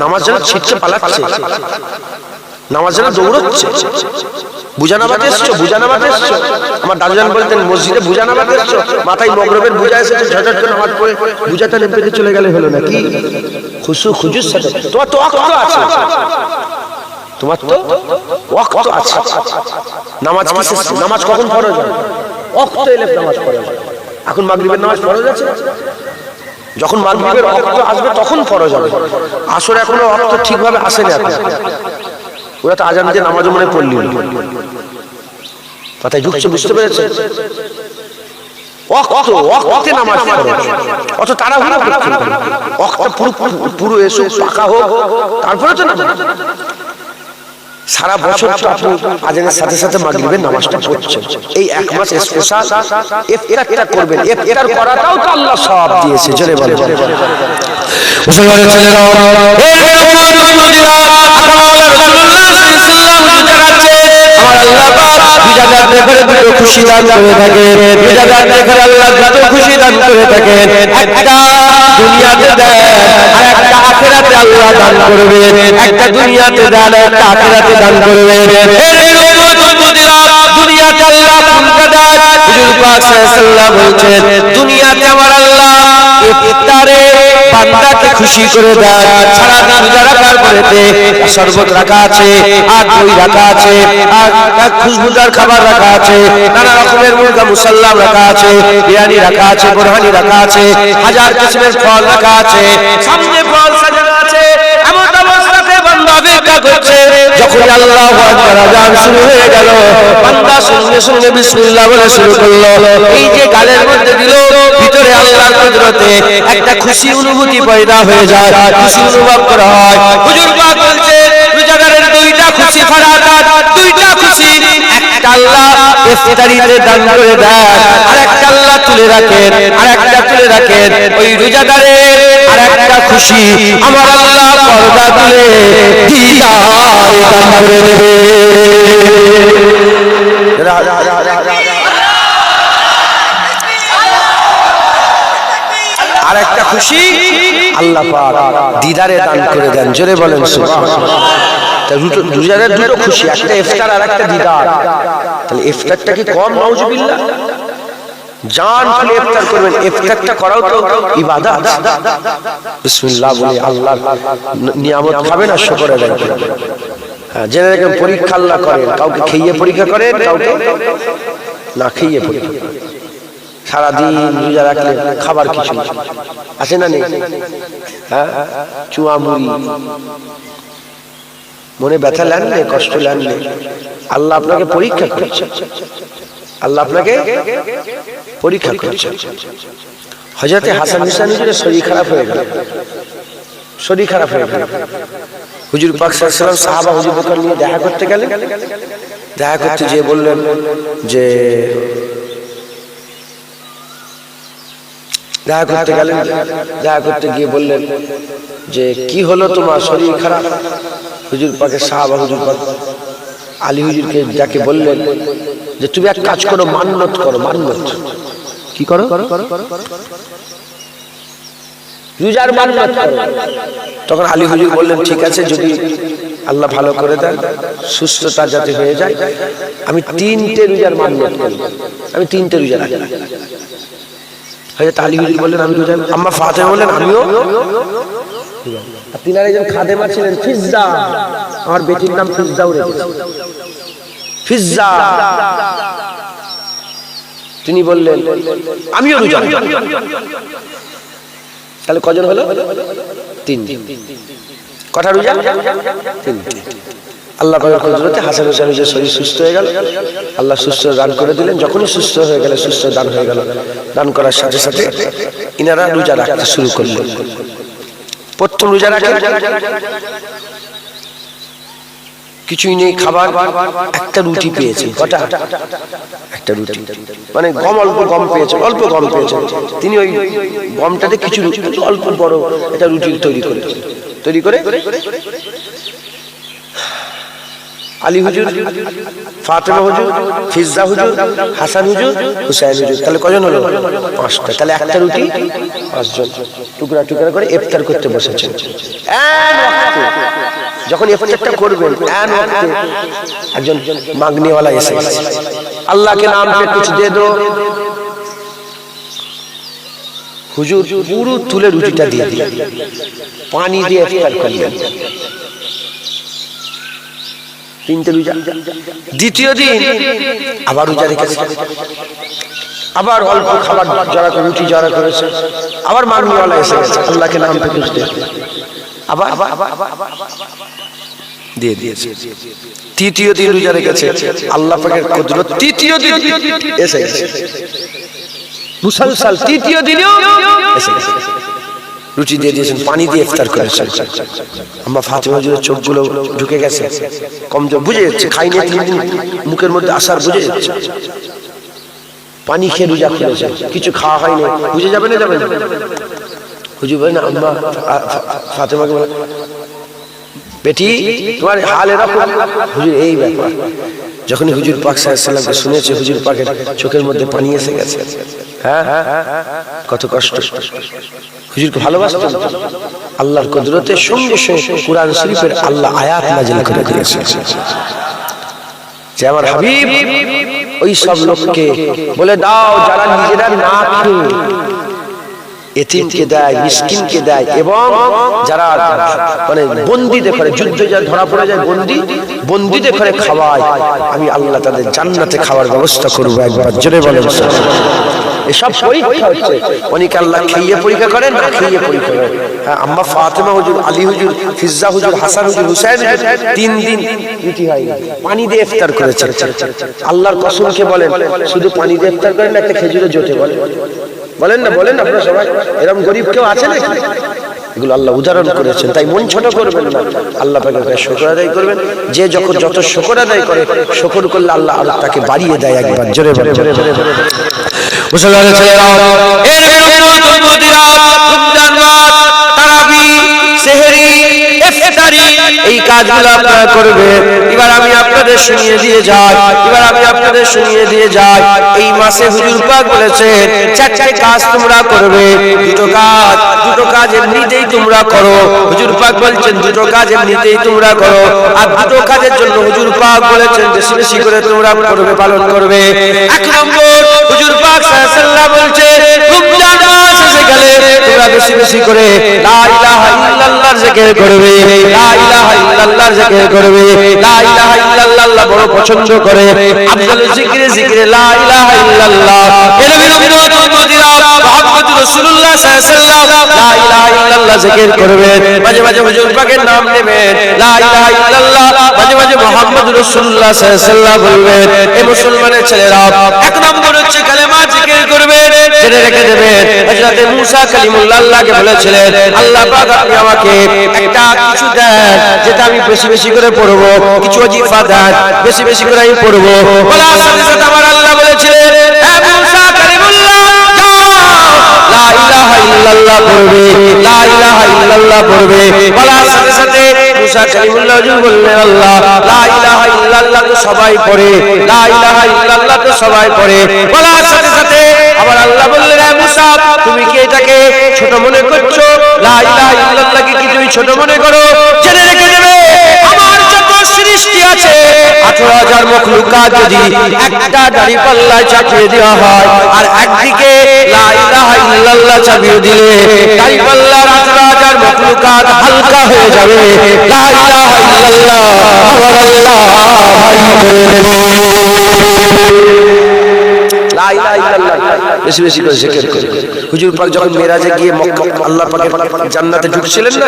Speaker 1: নামাজ যেন ছিটছে পালাচ্ছে, নামাজ যেন দৌড়চ্ছে। বুঝানাবাদ এসছো, বুঝানাবাদ এসছো। আমার দাদুজান বলতেন মসজিদে বুঝানাবাদ এসছো, মাথায় মগরবের বুঝা এসেছে, ঝটঝট করে নামাজ পড়ে বুঝাতে নেমে চলে গেলে হলো না? কি খুশু খুজুর সাথে তোমার তো ওয়াক্ত আছে, তোমার তো ওয়াক্ত আছে। নামাজ কখন ফরজ হয়? ওয়াক্ত এলে নামাজ ফরজ হয়। এখন মাগরিবের নামাজ ফরজ আছে, যখন মাগরিবের ওয়াক্ত আসবে তখন ফরজ হবে। আসর এখনো ওয়াক্ত ঠিকভাবে আসেনি এখন। ওরা তো আজান দিয়ে নামাজও মনে পড়লি কথায় ঢুকছে, বুঝতে পেরেছে? ওয়াক্তে নামাজ ফরজ, অত তাড়াহুড়ো করতে হবে। ওয়াক্ত পুরো এসো, পাকা হোক, তারপরে তো নামাজ। সারা বছর তো আপনি আজানের সাথে সাথে মাগরিবের নামাজটা পড়ছেন। এই এক মাস স্পেশাল ইফতারটা করবেন। ইফতার করাটাও তো আল্লাহ সওয়াব দিয়েছে। জোরে বলেন মুসলমানের ছেলেরা, এই মুসলমানরা রাসূলুল্লাহ সাল্লাল্লাহু আলাইহি ওয়াসাল্লাম আমার আল্লাহ পাক বিজাদার দেখে দুটো খুশি দান করে থাকে, বিজাদার দেখে আল্লাহ দুটো খুশি দান করে থাকে। একটা দুনিয়াতে দেয় আর একটা আখিরাতে আল্লাহ দান করবে। একটা দুনিয়াতে দেন, একটা আখিরাতে দান করবে। দুনিয়াতে আল্লাহ কোনটা দেয়? হুজুর পাক সাল্লাল্লাহু আলাইহি ওয়াসাল্লাম বলেন দুনিয়াতে আমার আল্লাহ ইফতারে বান্দাকে খুশি করে দেন। সারাদিন রোজা রাখার পরেতে শরবত রাখা আছে, আর দই রাখা আছে, আর খুশবুদার খাবার রাখা আছে, নানা রকমের মুরগা মুসাল্লাম রাখা আছে, বিরিয়ানি রাখা আছে, বোরহানি রাখা আছে, হাজার কিসমের ফল রাখা আছে, সামনে ফল সাজানো আছে। এমন অবস্থাতে বান্দা অপেক্ষা করছে, যখন আল্লাহু আকবার আযান শুরু হয়ে গেল, বান্দা সঙ্গে সঙ্গে বিসমিল্লাহ বলে শুরু করলো। এই যে গালের মধ্যে দিল, ভিতরে আল্লাহর কুদরতে একটা খুশি অনুভূতি পয়দা হয়ে যায়, খুশি অনুভব করা হয়। হুজুর পাক বলছে রোজাদারের দুইটা খুশি ফারাকাত, দুইটা খুশি, একটা আল্লাহ ইফতারিতে দান করে দেন, আর একটা আল্লাহ তুলে রাখেন, আর একটা তুলে রাখেন ওই রোজাদারের আর একটা খুশি আমার আল্লাহ পর্দা তুলে দিদার দান করে দেবে। আর একটা খুশি আল্লাহ পাক দিদারে দান করে দেন। জোরে বলেন সুবহানাল্লাহ। রোজাদার দুটো খুশি, একটা ইফতার আর একটা দিদার। তাহলে ইফতারটা কি কম? নাউজুবিল্লাহ। জান খুলে ইফতার করবেন, ইফতারটা করাও তো ইবাদত। বিসমিল্লাহ বলে আল্লাহর নিয়ামত খাবেন আর শুকর আদায় করবেন। হ্যাঁ, জেনে রাখেন পরীক্ষা আল্লাহ করেন, কাউকে খেয়ে পরীক্ষা করেন, কাউকে না খেয়ে পরীক্ষা। সারাদিন রোজা রাখলে খাবার কিছু আছে না নেই? হ্যাঁ, চুয়া মুড়ি, মনে ব্যথা লাগলে, কষ্ট লাগলে আল্লাহ আপনাকে পরীক্ষা করছে, আল্লাহ আপনাকে পরীক্ষা করছে। হযরতে হাসান হুসাইন হুজুরের শরীর খারাপ হয়ে গেল, শরীর খারাপ হয়ে গেল। হুজুর পাক সাল্লাল্লাহু আলাইহি ওয়াসাল্লাম সাহাবা হুজুর বকর নিয়ে দেখা করতে গেলেন। দেখা করতে গিয়ে বললেন যে দেখা করতে গিয়ে বললেন যে কি হলো তোমার, শরীর খারাপ? হুজুর পাকের সাহাবা হুজুর পাক আলী হুজুরকে যাকে বললেন যে তুমি এক কাজ করো, মান্নত করো। মান্নত কি করো? রোজার মান্নত করো। তখন আলী হুজুর বললেন ঠিক আছে, যদি আল্লাহ ভালো করে দেন, সুস্থতা যাতে হয়ে যায়, আমি 3টে রোজার মান্নত করি, আমি 3টে রোজা রাখি। হযরত আলী হুজুর বললেন আমি রোজা। আম্মা ফাতেমা বললেন আমিও। তিনার একজন খাদেমা ছিলেন ফিজ্জা, আমার বেটির নাম ফিজ্জাও রেখেছে, ফিজ্জা। তিনি বললেন আমিও রোজা। তাহলে কজন হলো? 3। কটা রোজা? 3। আল্লাহ পাকের কুদরতে হাসান হুসাইনের শরীর সুস্থ হয়ে গেল, আল্লাহ সুস্থ দান করে দিলেন। যখনই সুস্থ হয়ে গেল, সুস্থ দান হয়ে গেল, দান করার সাথে সাথে ইনারা রোজা রাখতে শুরু করলেন। প্রথম রোজা রাখে কিছুই নেই, খাবার একটা রুটি পেয়েছে। কটা? একটা রুটি, মানে গম অল্প গম পেয়েছে, অল্প গম পেয়েছে। তিনি ওই গমটাতে কিছু অল্প বড় একটা রুটি তৈরি করে আলী হুজুর, ফাতেমা হুজুর, ফিজ্জা হুজুর, হাসান হুজুর, হুসাইন হুজুর, তাহলে কজন হলো? 5টা। তাহলে একটা রুটি 5 জন টুকরা টুকরা করে ইফতার করতে বসেছেন। যখন ইফতারটা করবেন, একজন মাগনিওয়ালা এসে গেছে, আল্লাহকে নাম পে কুছ দে দো। হুজুর পুরো তুলে রুটিটা দিয়ে দিলেন, পানি দিয়ে ইফতার করলেন। 3টে রোজা। দ্বিতীয় দিন আবার রোজা রেখেছে, আবার অল্প খাবার যারা রুটি যারা করেছে, আবার মাগনিওয়ালা এসে গেছে, আল্লাহকে নাম পে কুছ দে, আবার দিয়ে দিয়েছে। তৃতীয় দিন রোজা রেখেছে, আল্লাহ পাকের কুদরত তৃতীয় দিন এসে গেছে, মুসলসল তৃতীয় দিনেও এসে গেছে। রুটি দিয়ে দিয়েছেন, পানি দিয়ে ইফতার করেছেন। আম্মা ফাতেমা হুজুরের চোখগুলো ঢুকে গেছে, কমজোর বুঝে যাচ্ছে, খাইনি 3 দিন মুখের মধ্যে আসার বুঝে যাচ্ছে। পানি খেয়ে রোজা খুলেছে, কিছু খাওয়া হয়নি, বুঝে যাবে না? যাবে না? হুজুর বলেন আম্মা ফাতেমাকে বলে বেটি তোমার হাল এরকম। হুজুর এই ব্যাপার। যখনই হুজুর পাক সাল্লাল্লাহু আলাইহি ওয়াসাল্লাম শুনেছে, হুজুর পাকের চোখের মধ্যে পানি এসে গেছে। হ্যাঁ, কত কষ্ট। হুজুরকে ভালোবাসতেন। আল্লাহর কুদরতে সঙ্গে সঙ্গে কুরআন শরীফের আল্লাহ আয়াত নাযিল করে দিয়েছে যে আমার হাবিব ওই সব লোককে বলে দাও যারা নিজেরা না খেয়ে
Speaker 2: এতিমকে দেয়, মিসকিনকে দেয়, এবং যারা মানে বন্দীদের ঘরে, যুদ্ধে যারা ধরা পড়ে যায় বন্দীদের ঘরে খাওয়ায়, আমি আল্লাহ তাদের জান্নাতে খাওয়ার ব্যবস্থা করবো। একবার জোরে বলেন। এসব পরীক্ষা হচ্ছে, অনেকে আল্লাহ খেয়ে পরীক্ষা করেন, না খেয়ে পরীক্ষা করেন। হ্যাঁ, আম্মা ফাতেমা হুজুর, আলী হুজুর, ফিজ্জা হুজুর, হাসান হুজুর, হুসাইন 3 দিন রুটি হয় পানি দিয়ে ইফতার করেছে। আল্লাহর কসমকে বলেন, শুধু পানি দিয়ে ইফতার করেন না, একটা খেজুরের জোটে বলেন না, বলেন আপনারা সবাই, এরকম গরিব কেউ আছে নাকি? এগুলো আল্লাহ উদাহরণ করেছেন। তাই মন ছোট করবেন না, আল্লাহ পাকের কাছে শুকর আদায় করবেন। যে যত শুকর আদায় করে, শুকর করলে আল্লাহ আরো তাকে বাড়িয়ে দেয়। একবার জোরে বলেন।
Speaker 1: মুসলমানের ছেলেরা, এর নতুন মদিরা, রমজান মাস, তারাবি, সেহরি, ইফতারি, এই কাজগুলো আপনারা করবেন। এবার আমি আপনাদের শুনিয়ে দিয়ে যাই, এই মাসে হুজুর পাক বলেছেন 4টে কাজ তোমরা করবে। দুটো কাজ এমনিতেই তোমরা করো। হুজুর পাক বলছেন 2টো কাজ এমনিতেই তোমরা করো, আর 2টো কাজের জন্য হুজুর পাক বলেছেন বেশি বেশি করে তোমরা করবে, পালন করবে। 1 নম্বর, হুজুর পাক সাল্লাল্লাহু বলছে রমজান মাস এসে গেলে তোমরা বেশি বেশি করে লা ইলাহা ইল্লাল্লাহর জিকির করবে, লা ইলাহা ইল্লাল্লাহর জিকির করবে। লা ইলাহা ইল্লাল্লাহ বড় পছন্দ করে। আফজাল জিকিরে লা ইলাহা ইল্লাল্লাহ। এর নতুন মদিরা মুহাম্মদ রাসূলুল্লাহ সাল্লাল্লাহু আলাইহি ওয়াসাল্লাম লা ইলাহা ইল্লাল্লাহ জিকির করবেন। মাঝে মাঝে হুজুর পাকের নাম নেবেন, লা ইলাহা ইল্লাল্লাহ। মাঝে মাঝে মুহাম্মদ রাসূলুল্লাহ সাল্লাল্লাহু আলাইহি ওয়াসাল্লাম বলবেন। এই মুসলমানের ছেলেরা, 1 নম্বর হচ্ছে কালেমা জিকির করবেন, জেনে রেখে দেবেন। হযরত মুসা কালিমুল্লাহ আল্লাহকে বলেছিলেন, আল্লাহ পাক আপনি আমাকে একটা কিছু দেন যেটা আমি বেশি বেশি করে পড়বো, কিছু ওজিফা দেন বেশি বেশি করে আমি পড়বো। বলার সাথে সাথে আমার আল্লাহ বলেছিলেন, হে মুসা কালিমুল্লাহ, লা ইলাহা ইল্লাল্লাহ পড়বে, লা ইলাহা ইল্লাল্লাহ পড়বে। বলার সাথে সাথে মুসা কালিমুল্লাহ হুজুর বললেন, আল্লাহ লা ইলাহা ইল্লাল্লাহ তো সবাই পড়ে, লা ইলাহা ইল্লাল্লাহ তো সবাই পড়ে। বলার সাথে সাথে আবার আল্লাহ বললেন, হে মুসা, তুমি কি এটাকে ছোট মনে করছো? লা ইলাহা ইল্লাল্লাহকে কি তুমি ছোট মনে করো? জেনে রেখে দেবে, আমার যত সৃষ্টি আছে 18,000 মখলুকাত যদি একটা দাঁড়িপাল্লায় চাপিয়ে দেওয়া হয়, আর একদিকে লা ইলাহা ইল্লাল্লাহ চাপিয়ে দিলে দাঁড়িপাল্লার 18,000 মখলুকাত হালকা হয়ে যাবে। লা ইলাহা ইল্লাল্লাহ আমার আল্লাহ ভারী করে দেবে। লা ইলাহা ইল্লাল্লাহ বেশি বেশি করে জিকির করে। হুজুর পাক যখন মেরাজে গিয়ে মক্কা আল্লাহ পাকের জান্নাতে ঢুকছিলেন না,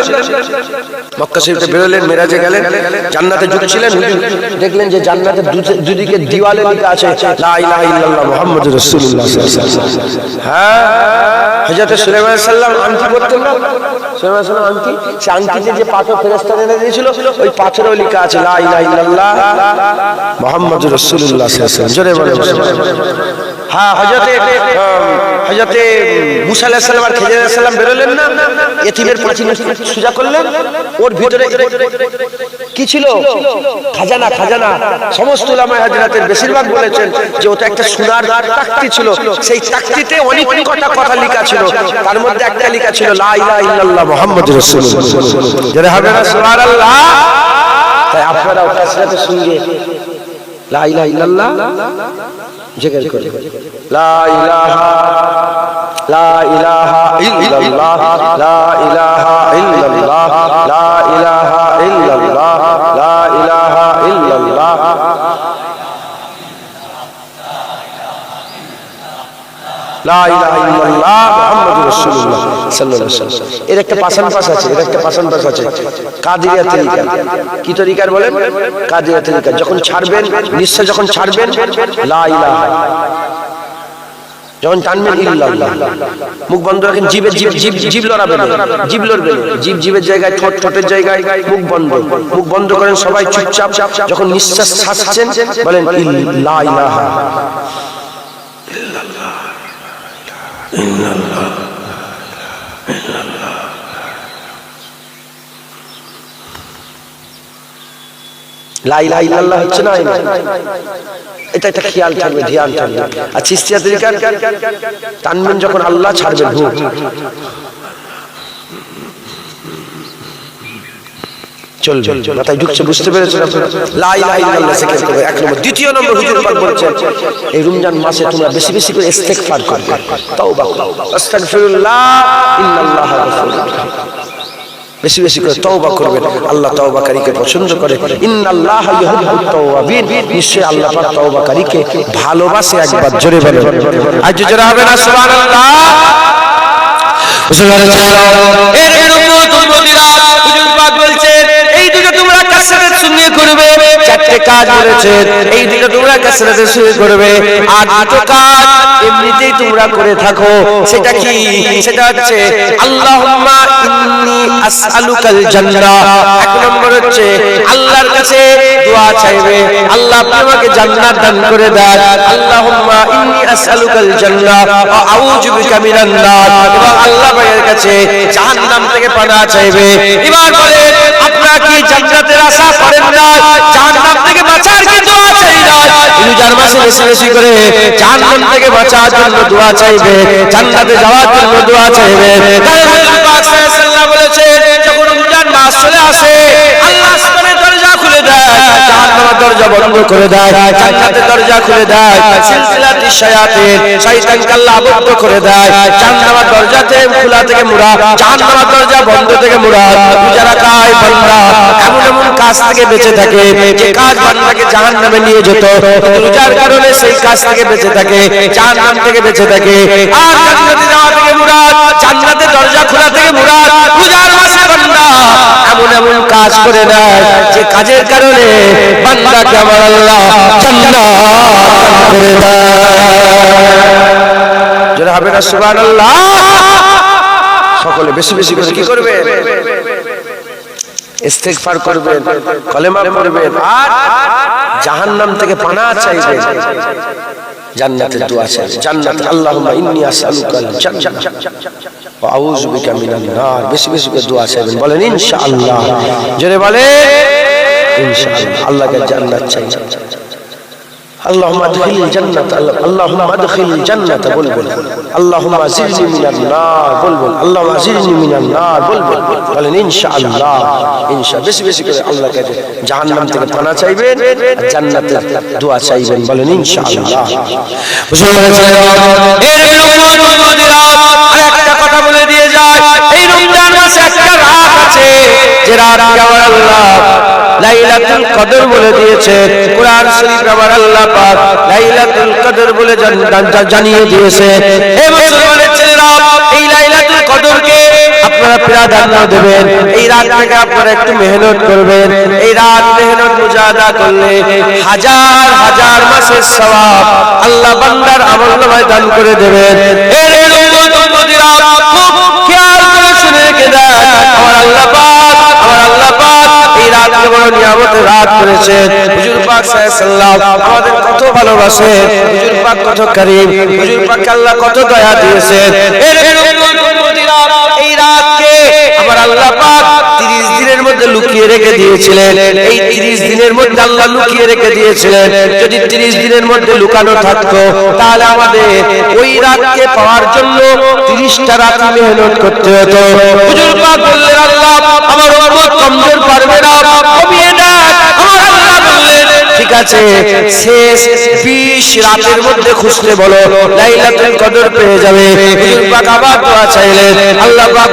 Speaker 1: মক্কা শরীফে বেরোলেন, মেরাজে গেলেন, জান্নাতে ঢুকছিলেন, হুজুর দেখলেন যে জান্নাতের দুদিকে দেওয়ালে লেখা আছে লা ইলাহা ইল্লাল্লাহ মুহাম্মাদুর রাসূলুল্লাহ সাল্লাল্লাহু আলাইহি ওয়াসাল্লাম। হ্যাঁ, হযরত সুলাইমান আলাইহিস সালাম আংটি পরতেন না, সুলাইমান আলাইহিস সালাম আংটি, সেই আংটিতে যে পাথর ফেরেশতা এনে দিয়েছিল, ওই পাথরেও লেখা আছে লা ইলাহা ইল্লাল্লাহ মুহাম্মাদুর রাসূলুল্লাহ সাল্লাল্লাহু আলাইহি ওয়াসাল্লাম। জোরে বলেন। হ্যাঁ, হযরতে মুসা আলাইহিস সালাম আর খিজির আলাইহিস সালাম বেরোলেন না, এতিমের পাঁচিল সোজা করলেন, ওর ভিতরে কি ছিল? খাজানা। সমস্ত উলামায়ে হাদিসের বেশিরভাগ বলেছেন যে ওটা একটা সোনার তাকতি ছিল। সেই তাকতিতে অনেক কথা লেখা ছিল, তার মধ্যে একটা লেখা ছিল লা ইলাহা ইল্লাল্লাহ মুহাম্মাদুর রাসূলুল্লাহ। যারা হবে না সুবহানাল্লাহ, তাই আপনারা ওটার সাথে সঙ্গে লা ইলাহা ইল্লাল্লাহ জিকির করুন। লা ইলাহা ইল্লাল্লাহ, লা ইলাহা ইল্লাল্লাহ, লা ইলাহা ইল্লাল্লাহ, লা ইলাহা ইল্লাল্লাহ। লা ইলাহা ইল্লাল্লাহ মুহাম্মাদুর রাসূলুল্লাহ সাল্লাল্লাহু আলাইহি ওয়াসাল্লাম। এর একটা পাশান পাশ আছে, কাদিরিয়া তরিকা। কি তরিকার বলেন? কাদিরিয়া তরিকা। যখন ছাড়বেন, নিঃশ্বাস যখন ছাড়বেন লা ইলাহা, যখন টানবেন ইল্লাল্লাহ। মুখ বন্ধ রাখেন, জিভ লড়াবেন, জিভ লড়বেন, জিভের জায়গায় ঠোঁটের জায়গায় মুখ বন্ধ করেন, সবাই চুপচাপ। যখন নিঃশ্বাস ছাড়ছেন বলেন লা ইলাহা ইল্লাল্লাহ, ইল্লাল্লাহ, ইল্লাল্লাহ। লা ইলাহা ইল্লাল্লাহ হচ্ছে না, এটা একটা খেয়াল থাকবে, ধ্যান থাকবে। আর চিশতিয়া তরিকা টানবেন যখন আল্লাহ, ছাড়বেন হু।
Speaker 2: চলবে, মাথায় ঢুকছে, বুঝতে পেরেছেন আপনারা? লা ইলাহা ইল্লাল্লাহ জিকির করবে, এক নম্বর। দ্বিতীয় নম্বর, হুজুর পাক বলছেন এই রমজান মাসে তোমরা বেশি বেশি করে ইস্তেগফার করবে, তওবা করবে। আস্তাগফিরুল্লাহ ইন্নাল্লাহা গফুরুর রাহিম। বেশি বেশি করে তওবা করবেন, আল্লাহ তওবাকারীকে পছন্দ করে। ইন্নাল্লাহা ইউহিব্বুত তাওয়াবিন, নিশ্চয়ই আল্লাহ পাক তওবাকারীকে ভালোবাসে। একবার জোরে বলেন, আজ জোরে হবে না সুবহানাল্লাহ? এই দুটো তোমরা কাসরাত সুন্নিয়ে করবে। চারটে কাজ বলেছেন, এই দুটো তোমরা কাসরাতে সুন্নিয়ে করবে। আর দুটো কাজ এমনিতেই তোমরা করে থাকো। সেটা কি? সেটা হচ্ছে আল্লাহুম্মা ইন্নী আসআলুকাল জান্নাহ। এক নম্বর হচ্ছে আল্লাহর কাছে দোয়া চাইবে, আল্লাহ আপনি আমাকে জান্নাত দান করে দেন। আল্লাহুম্মা ইন্নী আসআলুকাল জান্নাহ ওয়া আউযু বিকা মিনান নার। এবং আল্লাহ পাকের কাছে জাহান্নাম থেকে পানাহ চাইবে। এবার বলেন, আপনারা কি জান্নাতের আশা করেন না? জাহান্নাম থেকে বাঁচার কি দোয়া চাই না? রমজান মাসে বেশি বেশি করে জাহান্নাম থেকে বাঁচার জন্য দোয়া চাইবে, জান্নাতে যাওয়ার জন্য দোয়া চাইবে। কারণ রাসূল পাক সাল্লাল্লাহু আলাইহি ওয়াসাল্লাম বলেছেন, যখন রমজান মাস চলে আসে আল্লাহ আসমানের দরজা খুলে দেয়, জাহান্নামের দরজা বন্ধ করে দেয়, জান্নাতের দরজা খুলে দেয়। সিলসিলাতি শায়াতিন, শয়তানকে আল্লাহ আবদ্ধ করে দেয়। জাহান্নামের দরজাতে খোলা থেকে মুরা, জাহান্নামের দরজা বন্ধ থেকে মুরা। যারা কায় বান্দা এমন এমন কাজ থেকে বেঁচে থাকে যে কাজ বান্দাকে জাহান্নামে নিয়ে যেত, রোজার কারণে সেই কাজ থেকে বেঁচে থাকে, জাহান্নাম থেকে বেঁচে থাকে। আর জান্নাতে যাওয়া থেকে মুরাদ, জান্নাতের দরজা খোলা থেকে মুরাদ। রোজার মাসে বান্দা এমন এমন কাজ করে দেয় যে কাজের কারণে বান্দাকে আমার আল্লাহ জান্নাত করে দেয়। যারা হবে না সুবহানাল্লাহ? সকলে বেশি বেশি করে কি করবে? ইস্তেগফার করবেন, কলেমা পড়বেন, আর জাহান্নাম থেকে পানাহ চাইবেন, জান্নাতের দোয়া চাইবেন। জান্নাত, আল্লাহুম্মা ইন্নী আসআলুকাল জান্নাহ ওয়া আউযু বিকা মিনান নার। বেশি বেশি করে দোয়া চাইবেন, বলেন ইনশাআল্লাহ। জোরে বলেন ইনশাআল্লাহ। আল্লাহকে জান্নাত চাই। আল্লাহুম্মা আদখিলিল জান্নাত, আল্লাহুম্মা আদখিলিল জান্নাত বলবেন। আল্লাহুম্মা জিরনি মিনান নার বলবেন। আল্লাহুম্মা জিরনি মিনান নার বলবেন। বলেন ইনশাআল্লাহ। ইনশাআল্লাহ। বেশি বেশি করে আল্লাহর কাছে জাহান্নাম থেকে পানাহ চাইবেন, জান্নাতের দোয়া চাইবেন, বলেন ইনশাআল্লাহ। আরেকটা কথা বলে দিয়ে যায়, এই রমজান মাসে একটা রাত আছে যে রাতকে আমার আল্লাহ লাইলাতুল কদর বলে দিয়েছেন। কুরআন শরীফ আমার আল্লাহ পাক লাইলাতুল কদর বলে জানিয়ে দিয়েছে। হে মুসলমানের ছেলেরা, এই লাইলাতুল কদরকে আপনারা প্রাধান্য দেবেন। এই রাতটাকে আপনারা একটু মেহনত করবেন। এই রাত মেহনত মুজাহাদা করলে হাজার হাজার মাসের সওয়াব আল্লাহ বান্দার আমলনামায় দান করে দেবেন। এই উম্মতিরা খুব খেয়াল করে শুনে রেখে দেন, আমার আল্লাহ পাক এই রাতকে বড় নিয়ামতের রাত করেছেন। হুজুর পাক সাল্লাল্লাহু আলাইহি ওয়াসাল্লাম আমাদের কত ভালোবাসেন, হুজুর পাক কত করিম, হুজুর পাক আল্লাহ কত দয়া দিয়েছেন। এই রাতকে আমার আল্লাহ পাক 30 দিনের মধ্যে লুকিয়ে রেখে দিয়েছিলেন। এই 30 দিনের মধ্যে আল্লাহ লুকিয়ে রেখে দিয়েছিলেন। যদি 30 দিনের মধ্যে লুকানো থাকতো তাহলে আমাদের ওই রাতকে পাওয়ার জন্য 30টা রাত মেহনত করতে হতো। হুজুর পাক বললেন, আল্লাহ আমার উম্মত কমজোর পারবে না, কমিয়ে দেন। আমার আল্লাহ বললেন, ঠিক আছে, শেষ 20 রাতের মধ্যে খুঁজতে বলো, লাইলাতুল কদর পেয়ে যাবে। হুজুর পাক আবার দোয়া চাইলেন, আল্লাহ পাক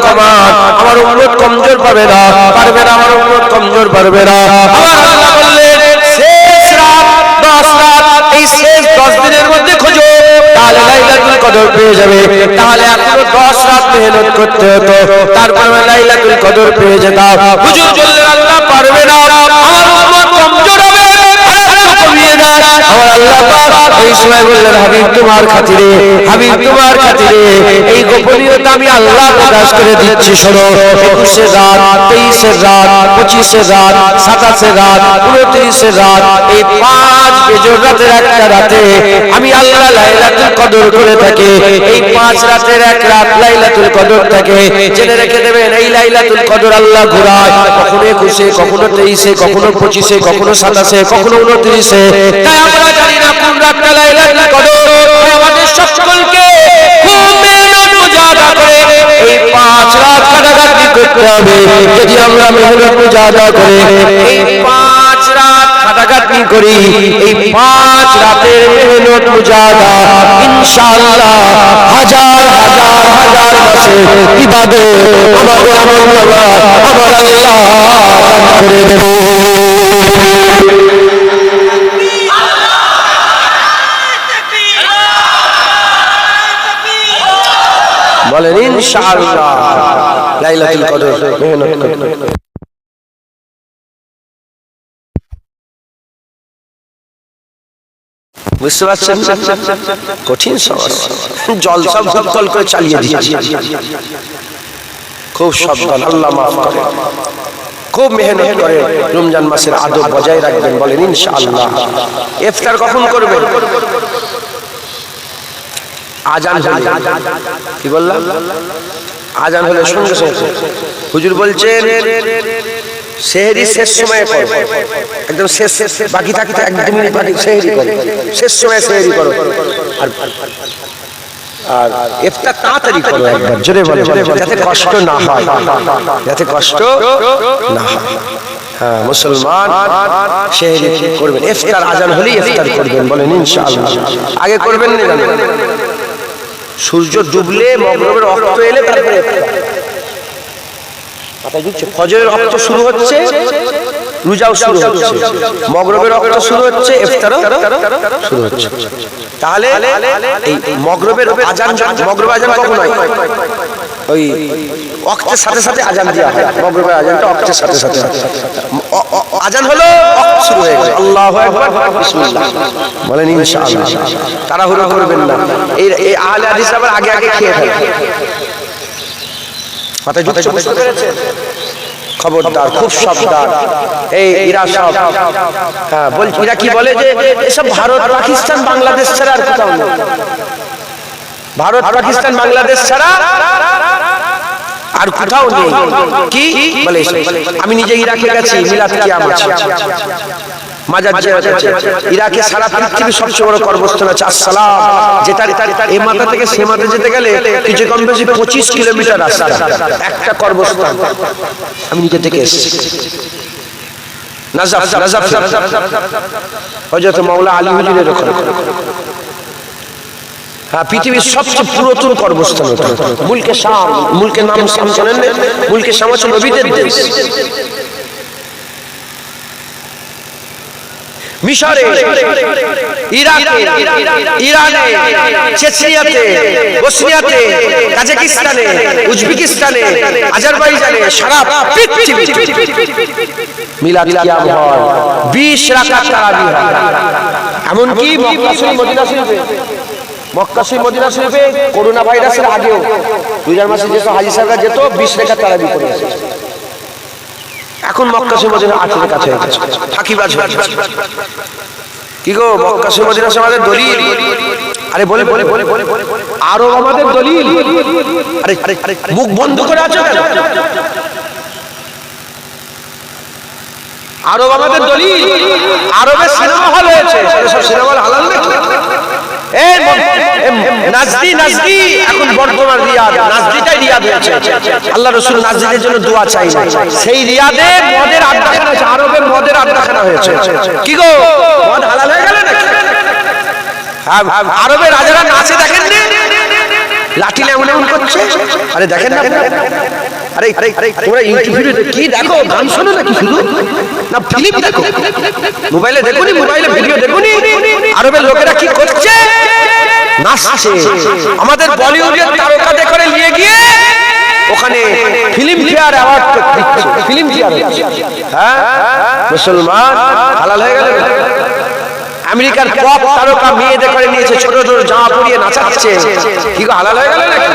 Speaker 2: আমার উম্মত কমজোর পাবে না, পারবে না, আমার উম্মত কমজোর পারবে না। আমার আল্লাহ বললেন, শেষ রাত 10 রাত, এই শেষ 10 দিনের মধ্যে খোঁজো, তাহলে লাইলাতুল কদর পেয়ে যাবে। তাহলে এখনো 10 রাত মেহনত করতে হতো, তারপরে লাইলাতুল কদর পেয়ে যেতাম। হুজুর বললেন, আল্লাহ পারবে না, আমার উম্মত কমজোর হবে, আমার আল্লাহ পাক এই সময় বললেন, হাবিব তোমার খাতিরে, হাবিব তোমার খাতিরে এই গোপনীয়তা আমি আল্লাহ প্রকাশ করে দিচ্ছি। শোনো, 21 রাত, 23 রাত, 25 রাত, 27 রাত, 29 রাত, এই 5 বেজোড় রাতের একটা রাতে আমি আল্লাহ লাইলাতুল কদর করে থাকি। এই 5 রাতের এক রাত লাইলাতুল কদর থাকে। জেনে রেখে দেবেন, এই লাইলাতুল কদর আল্লাহ ঘোরায়, কখনো 21, কখনো 23, কখনো 25, কখনো 27, কখনো 29। তাই আমরা জানি না কোন রাতটা লাইলাতুল কদর। আমাদের সকলকে খুব মেহনত মুজাহাদা করে এই 5 রাত কাটাকাটি করতে হবে যদি আমরা মেহনত মুজাহাদা করে এই 5 রাত খাটাখাটনি করি, এই 5 রাতের মেহনত মুজাহাদা ইনশাআল্লাহ হাজার হাজার হাজার বছর ইবাদত আমাদের আমলনামা আমার আল্লাহ করে দেব। বলেন ইনশাআল্লাহ লাইলাতুল কদর মেহনত করুন। বুঝতে পারছেন কঠিন সমস্যা, জল সব ভুল করে চালিয়ে দিচ্ছি। খুব সাবধান, আল্লাহ মাফ করে, খুব মেহনত করে রমজান মাসের আদব বজায় রাখবেন। বলেন ইনশাআল্লাহ। ইফতার কখন করবেন? আজান হলে। কি বললাম? আজান হলে সঙ্গে সঙ্গে। হুজুর বলছেন সেহরি শেষ সময়ে করো, একদম শেষ বাকি থাকতে 1 মিনিট বাকি সেহরি করো, শেষ সময়ে সেহরি করো। আর ইফতার তাড়াতাড়ি করো, একবার জোরে বলে, যাতে কষ্ট না হয়, যাতে কষ্ট না হয়। হ্যাঁ, মুসলমান সেহরি করবেন, ইফতার আজান হলেই ইফতার করবেন। বলেন ইনশাআল্লাহ। আগে করবেন না জানেন, সূর্য ডুবলে মাগরিবের ওয়াক্ত এলে তারপরে ফজরের ওয়াক্ত শুরু হচ্ছে, রোজাও শুরু হচ্ছে, মাগরিবের ওয়াক্ত শুরু হচ্ছে, ইফতারও শুরু হচ্ছে। তাহলে এই মাগরিবের আজান, মাগরিবের আজান কখন হয়? ওই ওয়াক্তের সাথে সাথে আজান দেওয়া হয়। মাগরিবের আজানটা ওয়াক্তের সাথে সাথে আজান হলো, ওয়াক্ত শুরু হয়ে গেল। আল্লাহু আকবার, বিসমিল্লাহ বলেন ইনশাআল্লাহ। তাড়াহুড়ো করবেন না। এই আহলে হাদিস আবার আগে আগে খেয়ে ফেলে। মাথায় ঢুকছে, বুঝতে পেরেছেন? খবরদার, খুব সাবধান। এই এরা সব, হ্যাঁ বলছি, এরা কি বলে যে এসব ভারত পাকিস্তান বাংলাদেশ ছাড়া আর কোথাও নেই। ভারত পাকিস্তান বাংলাদেশ ছাড়া আর কোথাও নেই। কি বলে? আমি নিজে ইরাকে গেছি, মিলাদ কিয়াম আছে, মাজার জিয়ারত আছে। ইরাকে সারা পৃথিবীর সবচেয়ে বড় কর্মস্থল আছে আসসালাম, যেটা এই মাথা থেকে সে মাথা যেতে গেলে কিছু কম বেশি 25 কিলোমিটার রাস্তা, একটা কর্মস্থল। আমি নিজে থেকে এসেছি। নাজাফ, নাজাফ হযরত মাওলা আলী হুজুরের ওখানে। হ্যাঁ, পৃথিবীর সবচেয়ে পুরাতন কর্মস্থল মুলকে শাম। মুলকের নাম শাম জানেন না? মুলকে শাম হচ্ছে নবীদের দেশ। মিশরে, ইরাকে, ইরানে, চেচনিয়াতে, বসনিয়াতে, কাজাকিস্তানে, উজবেকিস্তানে, আজারবাইজানে, সারা পৃথিবী মিলাদ কিয়াম হয়। 20 রাকাত তারাবি হয়। এমনকি মক্কা শরীফ, মদিনা শরীফে, মক্কা শরীফ মদিনা শরীফে করোনা ভাইরাসের আগেও 2000 মাসে যেসব হাজী সাহেবরা যেত 20 রাকাত তারাবি করে এসেছে। এখন মক্কা শরীফ মদিনা 8 রাকাত হয়ে গেছে। ফাঁকিবাজ কি গো, মক্কা শরীফ মদিনা আমাদের দলিল। আরে বলে বলে বলে বলে আরব আমাদের দলিল। আরে মুখ বন্ধ করে আছো কেন? আরব আমাদের দলিল। আরবে সিনেমা হল হয়েছে, সব সিনেমা হল হালাল নাকি? নাজদি, নাজদি এখন বর্তমান রিয়াদ, নাজদিটাই রিয়াদ হয়েছে। আল্লাহ রাসূল নাজদিদের জন্য দোয়া চাই, সেই রিয়াদে মদের আড্ডাখানা হয়েছে, আরবের মদের আড্ডাখানা হয়েছে। কি গো, মদ হালাল হয়ে গেল নাকি? আরবের রাজারা নাচে, দেখেন না? লাঠি এমন এমন করছে। আরে দেখেন না? আরে তোমরা ইউটিউবে কি দেখো? গান শোনো নাকি শুধু? না ফিল্ম দেখো? মোবাইলে দেখোনি? মোবাইলে ভিডিও দেখোনি? আরবের লোকেরা কি করছে? নাচছে। আমাদের বলিউডের তারকাদের করে নিয়ে গিয়ে ওখানে ফিল্ম ফেয়ার অ্যাওয়ার্ড দিচ্ছে। ফিল্ম ফেয়ার, হ্যাঁ মুসলমান হালাল হয়ে গেল। আমেরিকার পপ তারকা মেয়েদের করে নিয়েছে, ছোট ছোট জামা পরিয়ে নাচাচ্ছে। কি গো, হালাল হয়ে গেল নাকি?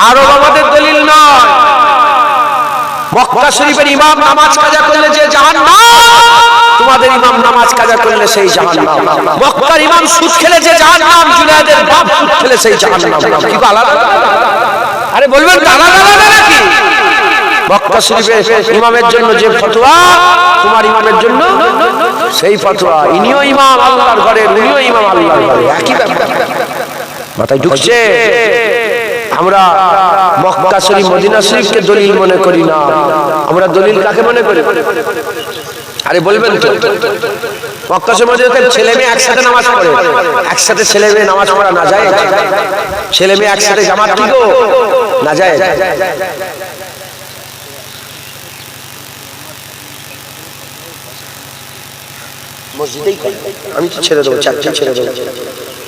Speaker 2: আরব আমাদের দলিল নয়। মক্কা শরীফের ইমাম নামাজ কাজা করলে যে জাহান্নাম, তোমাদের ইমাম নামাজ কাজা করলে সেই জাহান্নাম। মক্কার ইমাম সুদ খেলে যে জাহান্নাম, জুনায়েদের বাপ সুদ খেলে সেই জাহান্নাম। কি গো, আলাদা? আরে বলবেন আলাদা আলাদা নাকি? মক্কা শরীফের ইমামের জন্য যে ফতোয়া, তোমার ইমামের জন্য সেই ফতোয়া। ইনিও ইমাম আল্লাহর ঘরের, উনিও ইমাম আল্লাহর ঘরের, একই ব্যাপার। মাথায় ঢুকছে? আমরা মক্কা শরীফ মদিনা শরীফকে দলিল মনে করি না, আমরা দলিল কাকে মনে করি? আরে বলবেন তো, মক্কা শরীফ মদিনাতে ছেলে মেয়ে একসাথে নামাজ পড়ে, একসাথে ছেলে মেয়ে নামাজ পড়া না যায়? ছেলে মেয়ে একসাথে জামাত কি গো না যায়? মসজিদেই আমি তো ছেড়ে দেবো, চারটে ছেড়ে দেবো,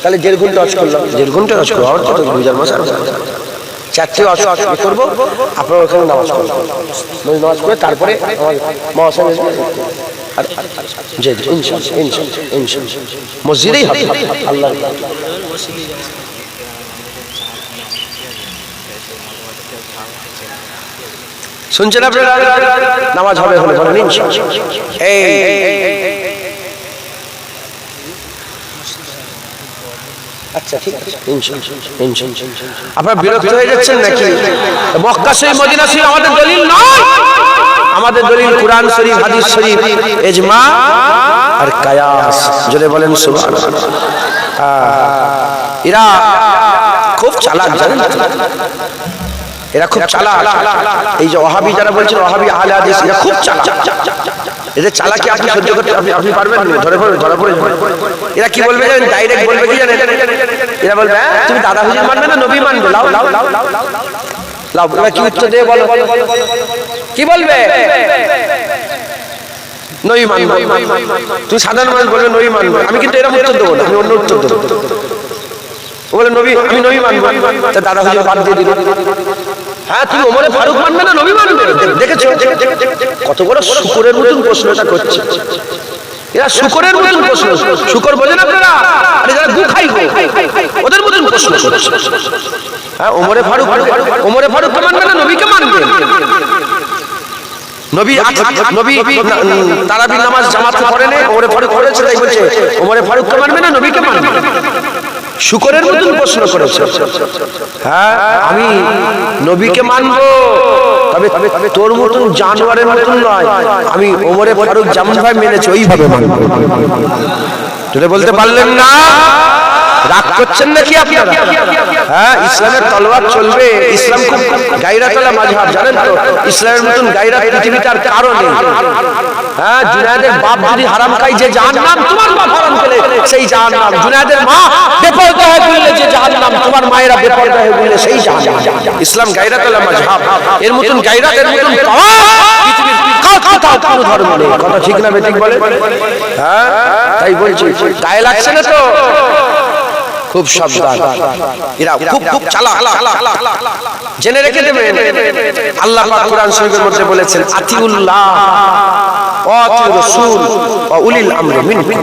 Speaker 2: তাহলে 1.5 ঘন্টা অজ করলাম, 1.5 ঘন্টা অজ করবো, আবার কত 2000 মাস চারটে অজ করবো, আপনার ওখানে নামাজ পড়বো, নামাজ পড়ে তারপরে মসজিদেই হবে। আল্লাহ শুনছেন আপনারা? নামাজ হবে হলে বলেন ইনশাআল্লাহ। আচ্ছা ঠিক আছে, আপনারা বিরক্ত হয়ে যাচ্ছেন নাকি? মক্কা শরীফ মদিনা শরীফ আমাদের দলিল নয়, আমাদের দলিল কুরআন শরীফ, হাদিস শরীফ, ইজমা আর কিয়াস। জোরে বলেন সুবহানাল্লাহ। এরা খুব চালাক, জানেন? এরা খুব চালাক। এই যে ওয়াহাবি যারা বলছেন ওয়াহাবি আহলে হাদিস, এরা খুব চালাক। এদের চালাকি আপনি সহ্য করতে আপনি পারবেন না, ধরা পড়ে যাবেন। এরা কি বলবে জানেন? ডাইরেক্ট বলবে কি জানেন? এরা বলবে তুমি দাদা হুজুর মানবে না নবী মানবে? লাও লাও লাও লাও, এরা কি উত্তর দেবে বলো? কি বলবে? নবী মানবে। তুমি সাধারণ মানুষ বলবে নবী মানবে, আমি কিন্তু এরকম উত্তর দেবো না, আমি অন্য উত্তর দেবো। বলে নবী, আমি নবী মানবো, তা দাদা হুজুর বাদ দিয়ে দিল। হ্যাঁ তুমি ওমরে ফারুক মানবে না নবী মানবে? দেখেছো কত বড় শুকরের মতন প্রশ্নটা করছে এরা, শুকরের মতন প্রশ্ন। শুকর বোঝেন আপনারা? আরে যারা গু খাই ওদের মতন প্রশ্ন করছে। হ্যাঁ ওমরে ফারুককে মানবে না নবীকে মানবে? নবী তারাবির নামাজ জামাতে পড়েন, ওমরে ফারুক পড়েছে, তাই বলছে ওমরে ফারুককে মানবে না নবীকে মানবে? শুকরের মতন প্রশ্ন করেছে। হ্যাঁ আমি নবীকে মানবো, তবে তোর মতন জানোয়ারের মতন নয়, আমি ওমরে ফারুক যেমন ভাবে মেনেছি ওইভাবে মানবো। তুই বলতে পারলেন না? রাগ করছেন নাকি আপনারা? হ্যাঁ ইসলামের তলোয়ার চলবে। ইসলাম খুব গায়রাতওয়ালা মাযহাব, জানেন তো? ইসলামের মতন গায়রাত পৃথিবীতে আর কারো নেই। হ্যাঁ জুনায়েদের বাপ যদি হারাম খায়, যে জাহান্নাম, তোমার বাপ হারাম খেলে সেই জাহান্নাম। জুনায়েদের মা বেপরদা হয়ে ঘুরলে যে জাহান্নাম, তোমার মায়েরা বেপরদা হয়ে ঘুরলে সেই জাহান্নাম। ইসলাম গায়রাতওয়ালা মাযহাব, এর মতন গায়রাত, এর মতন পৃথিবীর কোথাও কোনো ধর্ম নেই। কথা ঠিক না বেঠিক বলে? হ্যাঁ তাই বলছি, গায়ে লাগছে না তো? খুব সাবধান, এরা খুব খুব চালাক। জেনে রেখে দেবেন, আল্লাহ পাক কোরআন শরীফের মধ্যে বলেছেন আতিউল্লাহ ওয়া আতিউর রাসূল ওয়া উলিল আমরি মিনকুম।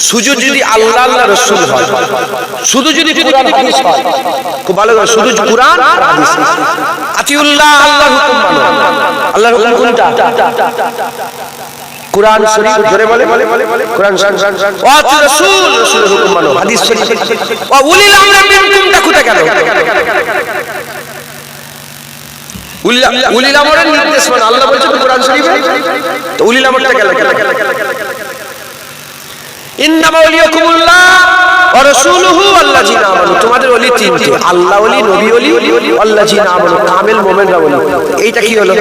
Speaker 2: শুধু যদি আল্লাহ আল্লাহ রাসূল হয়, শুধু যদি কোরআন হাদিস হয়, খুব ভালো করে, শুধু কোরআন আর হাদিস। আতিউল্লাহ, আল্লাহর হুকুম মানো। আল্লাহর হুকুম কোনটা? কুরআন শরীফ। জোরে বলে কুরআন শরীফ। ওয়া আতিউর রাসূল, রাসূলের হুকুম মানো। হাদিস শরীফ। ওয়া উলিল আমরি মিনকুম কোথায় গেল? উলিল আমরের নির্দেশ মানো। আল্লাহ বলছে তো কোরআন শরীফে, তো উলিল আমরটা গেল? ইন্নামা ওলিয়াকুমুল্লাহ ওয়া রাসূলুহু ওয়াল্লাযিনা আমানু। তোমাদের ওলি তিনটে, আল্লাহ ওলি, নবী ওলি, ওয়াল্লাযিনা আমানু, কামেল মুমিনরা ওলি। এইটা কি হলো?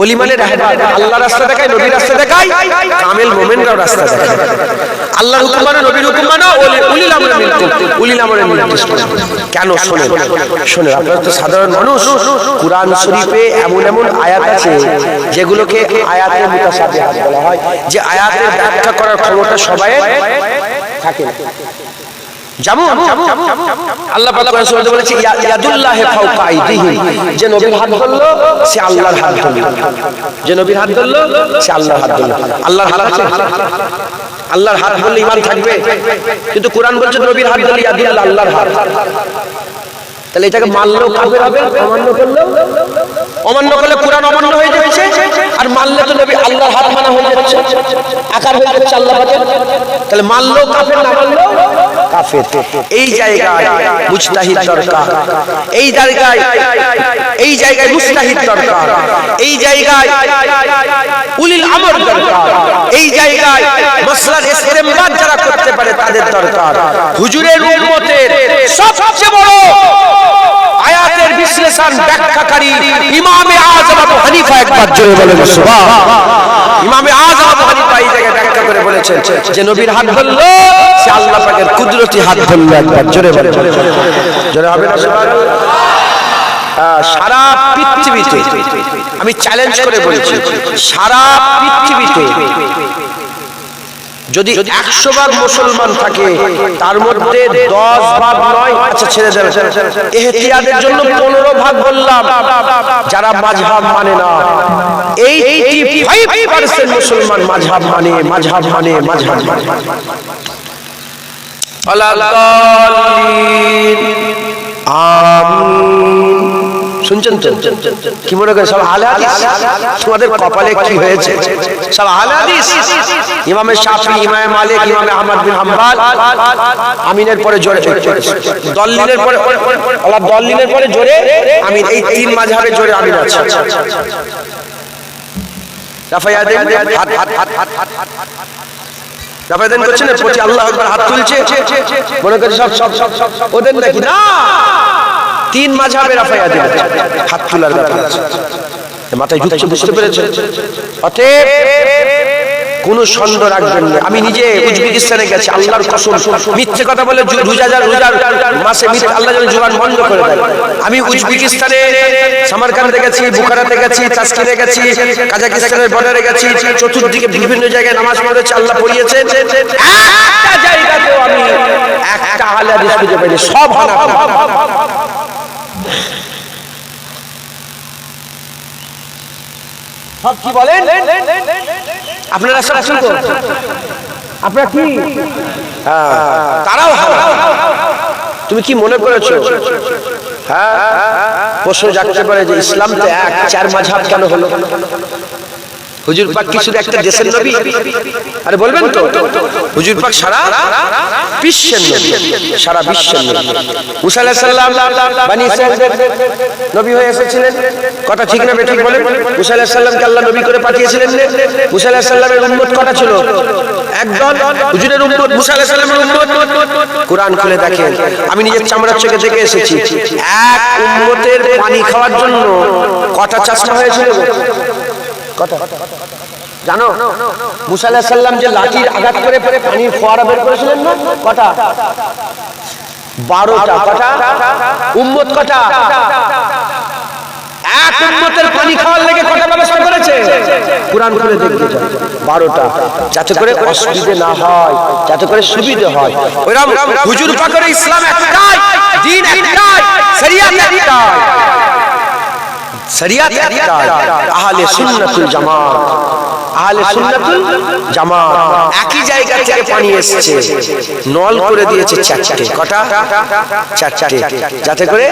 Speaker 2: ওলি মানে আল্লাহ রাস্তা দেখায়, নবীর রাস্তা দেখায়, কামেল মুমিনরাও রাস্তা দেখায়। আল্লাহর হুকুম মানো, নবীর হুকুম মানো, উলিল আমরি মিনকুম, উলিল আমরের নির্দেশ মানো। কেন? শোনেন, আপনারা তো সাধারণ মানুষ। কুরআন শরীফে এমন এমন আয়াত আছে যেগুলোকে আয়াতের মুতাশাবিহাত বলা হয়, যে আয়াতের ব্যাখ্যা করার ক্ষমতা সবাই থাকে না। যেমন আল্লাহ পাক কোরআন শরীফে বলেছে ইয়াদুল্লাহি ফাওকা আইদিহিম, যে নবীর হাত ধরলো সে আল্লাহর হাত ধরলো, যে নবীর হাত ধরলো সে আল্লাহর হাত ধরলো। আল্লাহর হাত আছে? আল্লাহর হাত বললে ঈমান থাকবে, কিন্তু কোরআন বলছে নবীর হাত ধরলে ইয়াদুল্লাহ, আল্লাহর হাত। তাহলে এটাকে মানলেও কাফের হবে, অমান্য করলে কোরআন অমান্য হয়ে যাচ্ছে, আর মানলে তো নবী আল্লাহর হাত মানা হয়ে যাচ্ছে, আকার হয়ে যাচ্ছে আল্লাহ হাতের। তাহলে মানলেও কাফের, না মানলেও কাফের। এই জায়গায় মুজতাহিদ দরকার, এই জায়গায় মুজতাহিদ দরকার, এই জায়গায় উলিল আমর দরকার, এই জায়গায় মাসলার ইসতিমবাদ যারা করতে পারে তাদের দরকার। হুজুরের উম্মতের সবচেয়ে বড় ইহসান ব্যাখ্যাকারী ইমামে আযম আবু হানিফা একবার জোরে বলেন সুবহানাল্লাহ। ইমামে আযম আবু হানিফা এই জায়গায় ব্যাখ্যা করে বলেছেন যে নবীর হাত ধরলো সে আল্লাহ পাকের কুদরতি হাত ধরলো, একবার জোরে বলেন, জোরে হবে না সুবহানাল্লাহ। সারা পৃথিবীতে আমি চ্যালেঞ্জ করে বলছি, সারা পৃথিবীতে যদি 100 ভাগ মুসলমান থাকে তার মধ্যে 10 ভাগ নয়, আচ্ছা ছেড়ে দেন, ইহতিয়াদের জন্য 15 ভাগ বললাম যারা মাযহাব মানে না, 85% মুসলমান মাযহাব মানে, মাযহাব মানে, মাযহাব মানে। আলাল্লাহিন আমিন। শুনছেন তো? কি মনে করেন সব আহলে হাদিস? তোমাদের কপালে কি হয়েছে? সব আহলে হাদিস। ইমামে শাফি, ইমামে মালিক, ইমামে আহমদ বিন হাম্বল আমিনের পরে জোরে, দলিলের পরে আল্লাহ, দলিলের পরে জোরে আমিন, এই তিন মাযহাবে জোরে আমিন আছে। রাফায়া দেন, হাত হাত হাত হাত রাফায়া করছেন, প্রতি আল্লাহু আকবার হাত তুলছে, মনে করে সব সব সব ওদের নাকি না, তিন মাযহাবের রাফায়া দেন, হাত তোলার ব্যাপার আছে, মাথায় ঢুকছে, বুঝতে পেরেছেন? অতএব কোন সন্দেহ রাখবেন না। আমি নিজে উজবেকিস্তানে গেছি, আল্লাহর কসম, মিথ্যে কথা বলে রোজার মাসে আল্লাহ যেন জুবান বন্ধ করে দেয়। আমি উজবেকিস্তানে সামারকান্দে গেছি, বুখারাতে গেছি, তাসকিনে গেছি, কাজাকিস্তানের বর্ডারে গেছি, চতুর্দিকে বিভিন্ন জায়গায় নামাজ পড়েছি, আল্লাহ পড়িয়েছেন। একটা জায়গাতেও আমি একটা আহলে হাদিস খুঁজে পাইনি, সব হানাফি। সব কি বলেন আপনারা? আসুন তো, আপনারা কি? তারাও তুমি কি মনে করেছো? হ্যাঁ, প্রশ্ন জাগতে পারে যে ইসলাম তো এক, চার মাযহাব কেন হলো? হুজুর পাক কি শুধু একটা দেশের নবী? আরে বলবেন তো, হুজুর পাক সারা বিশ্বের নবী, সারা বিশ্বের নবী। মুসা আলাইহিস সালাম বনি ইসরাঈলের নবী হয়ে এসেছিলেন, কথা ঠিক না বেঠিক বলেন? মুসা আলাইহিস সালামকে আল্লাহ নবী করে পাঠিয়েছিলেন। মুসা আলাইহিস সালামের উম্মত কটা ছিল? একদল। হুজুরের উম্মত, মুসা আলাইহিস সালামের উম্মত। কুরআন খুলে দেখেন, আমি নিজের চামড়ার চোখে দেখে এসেছি, এক উম্মতের পানি খাওয়ার জন্য কটা চাষা হয়েছিল? কথা জানো? মুসা আলাইহিস সালাম যে লাঠির আঘাত করে পানির ফোয়ারা বের করেছিলেন না, কটা? 12টা। কটা? উম্মত কটা? এক উম্মতের পানি খাওয়ার লেগে কটা ব্যবস্থা করেছে? কুরআন খুলে দেখতে চাই, 12টা, যাতে করে অসুবিধা না হয়, যাতে করে সুবিধা হয়। ওইরকম হুজুর পাকের ইসলাম একটাই, দ্বীন একটাই, শরিয়াত একটাই, শরিয়াত একটাই, আহলে সুন্নাতুল জামাত। আহলে সুন্নাতুল জামাত একই জায়গা থেকে পানি এসেছে, নল করে দিয়েছে 4টে। কটা? 4টে, যাতে করে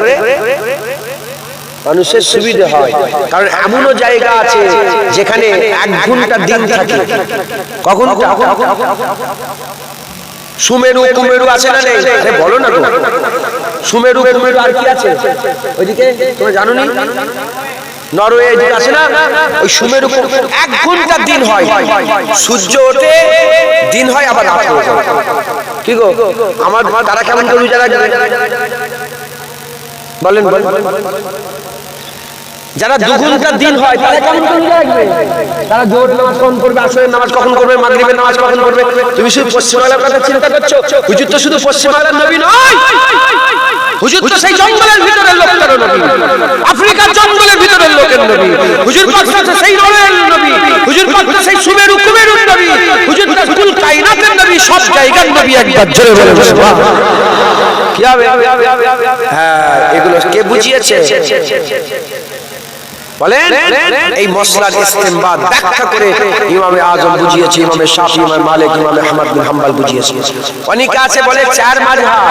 Speaker 2: মানুষের সুবিধা হয়। কারণ এমনও জায়গা আছে যেখানে 1 ঘন্টা দিন থাকে। কখন? সুমেরু কুমেরু আছে না নেই? আরে বলো না, সুমেরু কুমেরু আর কি আছে ওইদিকে, তোমরা জানো নি? নরওয়ে এদিকে আছে না? ওই সুমেরু 1 ঘন্টা দিন হয়, সূর্য ওঠে, দিন হয়, আবার রাত হয়ে যায়। কি গো, আমার তারা কেমন করে রোজা রাখবে? বলেন বলেন। যারা 2 ঘন্টা দিন হয় তারা কেমন করে রোজা রাখবে? তারা জোহর নামাজ কখন করবে, আসরের নামাজ কখন করবে, মাগরিবের নামাজ কখন করবে? তুমি শুধু পশ্চিম বাংলার কথা চিন্তা করছো? হুজুর তো শুধু পশ্চিম বাংলার নবী নয়, হুজুর তো সেই জঙ্গলের ভিতরের লোকের নবী, আফ্রিকার জঙ্গলের ভিতরের লোকের নবী। হুজুর পাক তো সেই নরের নবী, হুজুর পাক তো সেই সুমেরু কুমেরুর নবী, হুজুর তো কুল কায়নাতের নবী, সব জায়গার নবী। একবার জোরে বলেন সুবহানাল্লাহ। কি হবে? হ্যাঁ, এগুলো কে বুঝিয়েছে বলেন? এই মসলার ইস্তেমবাদ ব্যাখ্যা করে ইমামে আযম বুঝিয়েছে, ইমামে শাফি, ইমামে মালিক, ইমামে আহমদ বিন হাম্বল বুঝিয়েছে। অনেকে আছে বলে 4 মাযহাব,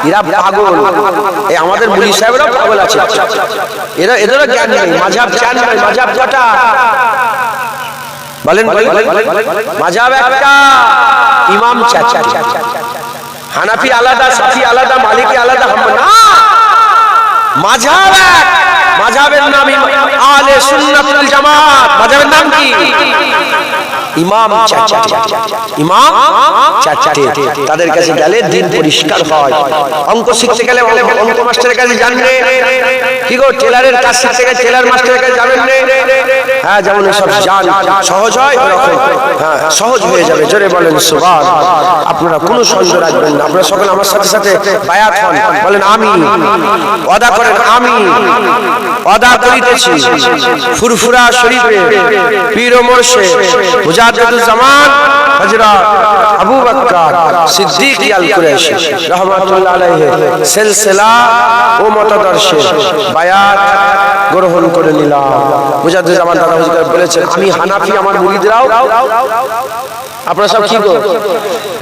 Speaker 2: এরা পাগল। এই আমাদের মুলি সাহেবরা পাগল আছে, এদেরও জ্ঞান নেই। মাযহাব 4 নয়, মাযহাব কটা? বলেন বলেন। মাযহাব একটা, ইমাম 4। হানাফি আলাদা, শাফি আলাদা, মালিকি আলাদা, হাম্বলি না। মাযহাব এক, মাযহাবের নাম আহলে সুন্নাতুল জামাত। মাযহাবের নাম কি? ইমাম চারটে তাদের কাছে গেলে দিন পরিষ্কার হয়। অঙ্ক শিখতে গেলে অঙ্ক মাস্টারের কাছে জানবে, কি গো টেলারের কাজ শিখতে গেলে টেলার মাস্টারের কাছে যাবেন না? হ্যাঁ, যেমন সব জান সহজ হয় ওরকম হ্যাঁ সহজ হয়ে যাবে। জোরে বলেন সুবহান। আপনারা কোনো সন্দেহ রাখবেন না। আপনারা সকলে আমার সাথে সাথে বায়াত হন, বলেন আমি ওয়াদা করেন, আমি ওয়াদা করিতেছি ফুরফুরা শরীফে পীর ও মুর্শিদ মুজাদ্দিদুজ্জামান হযরত আবু বকর সিদ্দিক আল কুরাইশি রাহমাতুল্লাহ আলাইহি সিলসিলা ও মতাদর্শে বায়াত গ্রহণ করে নিলাম। মুজাদ্দিদুজ্জামান দাদা হুজুর বলেছেন, আমি হানাফি, আমার মুরিদরাও। আপনারা সব কি গো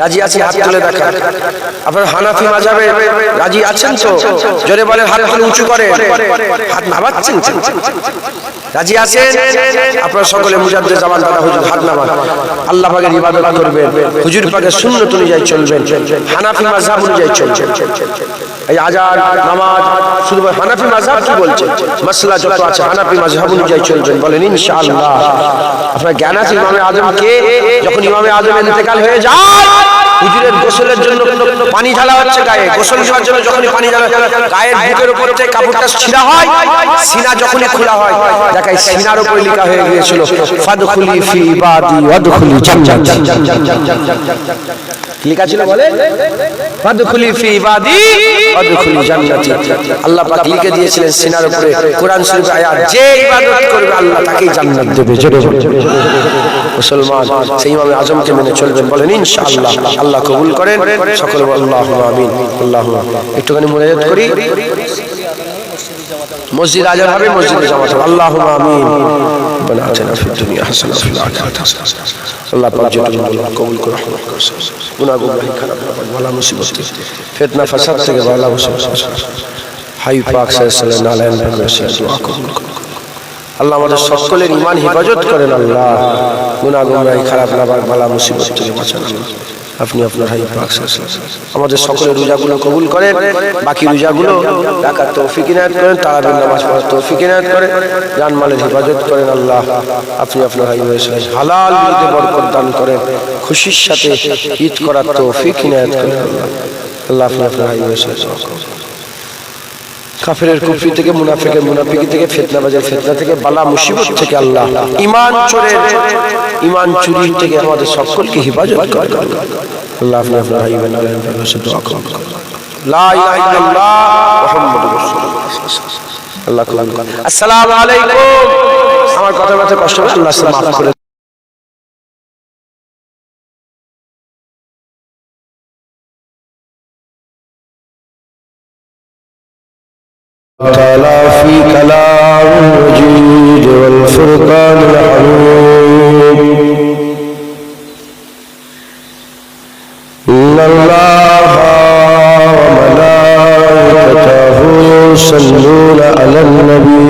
Speaker 2: রাজি আছি? হাত তুলে দেখান। আপনারা হানাফি মাযহাবে রাজি আছেন তো? জোরে বলেন, হাত তুলে উঁচু করে, হাত নামাচ্ছেন, রাজি আছেন? আপনারা সকলে মুজাদ্দিদুজ্জামান দাদা হুজুর হাত নামান। আল্লাহ পাকের ইবাদত করবেন, হুজুর পাকের সুন্নাত অনুযায়ী চলবেন, হানাফি মাযহাব অনুযায়ী চলবেন। এই আযান নামাজ শুধু হানাফি মাযহাব কি বলছে, মাসলা যত আছে হানাফি মাযহাব অনুযায়ী চলবেন, বলেন ইনশাআল্লাহ। আপনার জ্ঞান আছে ইমামে আযম কে? যখন ইমামে আযম ইন্তেকাল হয়ে যায়, হুজুরের গোসলের জন্য পানি ঢালা হচ্ছে গায়ে, গোসল দেওয়ার জন্য যখনই পানি ঢালা গায়ের বুকের উপর থেকে কাপড়টা ছিঁড়া হয়, সিনা যখনই খোলা হয় দেখায় সিনার উপরে লেখা হয়ে গিয়েছিল ফাদখুলি ফি ইবাদি ওয়াদখুলি জান্নাতি। লেখা ছিল বলে ফাদখুলি ফি ইবাদি ওয়াদখুলি জান্নাতি। আল্লাহ পাক লিখে দিয়েছিলেন সিনার উপরে কোরআন শরীফ আয়াত, যে ইবাদত করবে আল্লাহ তাকেই জান্নাত দেবে। জোরে মুসলমান সেই ইমামে আযমকে মেনে চলবেন, বলেন ইনশাআল্লাহ। আল্লাহ কবুল করেন, সকলে আল্লাহুম্মা আমিন। আল্লাহুম্মা একটুখানি মুনাজাত করি, মসজিদ আজান হবে, মসজিদে জামাত হবে। আল্লাহুম্মা আমিন। রব্বানা আতিনা ফিদ দুনিয়া হাসানাহ ওয়া ফিল আখিরাতি হাসানাহ। আল্লাহ পাক যত কবুল করে রহমত করুন। গুনাহ গুনাহি খারাপ ওয়ালা মুসিবত ফিতনা ফাসাদ থেকে ওয়ালা মুসিবত হাই পাক সাল্লাল্লাহু আলাইহি ওয়াসাল্লাম দোয়া কবুল করুন। আল্লাহ আমাদের সকলের ঈমান হেফাজত করেন। আল্লাহ গুনাহ গুনাহি খারাপ ওয়ালা মুসিবত থেকে বাঁচান। আপনি আপনার হাই পাক আমাদের সকলের রোজাগুলো কবুল করেন, বাকি রোজাগুলো রাখার তৌফিক ইনায়াত করেন, তারাবির নামাজ পড়ার তৌফিক ইনায়াত করেন, জানমালের হেফাজত করেন। আল্লাহ আপনি আপনার হাই হালাল রিজিকে বরকত দান করেন, খুশির সাথে ঈদ করার তৌফিক ইনায়াত করেন। আল্লাহ আপনি আপনার হাই কাফেরের কুফরি থেকে, মুনাফিকের মুনাফিকি থেকে, ফিতনাবাজের ফিতনা থেকে, বালা মুসিবত থেকে আল্লাহ ঈমান চোরের ঈমান চুরির থেকে আমাদের সকলকে হেফাজত করেন। আল্লাহ আপনি আপনার হাই দোয়া করুন। লা ইলাহা ইল্লাল্লাহ মুহাম্মাদুর রাসূলুল্লাহ। আল্লাহ কবুল করুন। আসসালামু আলাইকুম। আমার কথা বলতে কষ্ট হচ্ছে, আল্লাহ মাফ করে
Speaker 1: تعالى في كلام المجيد والفرقان الحميد. إن الله وملائكته يصلون على النبي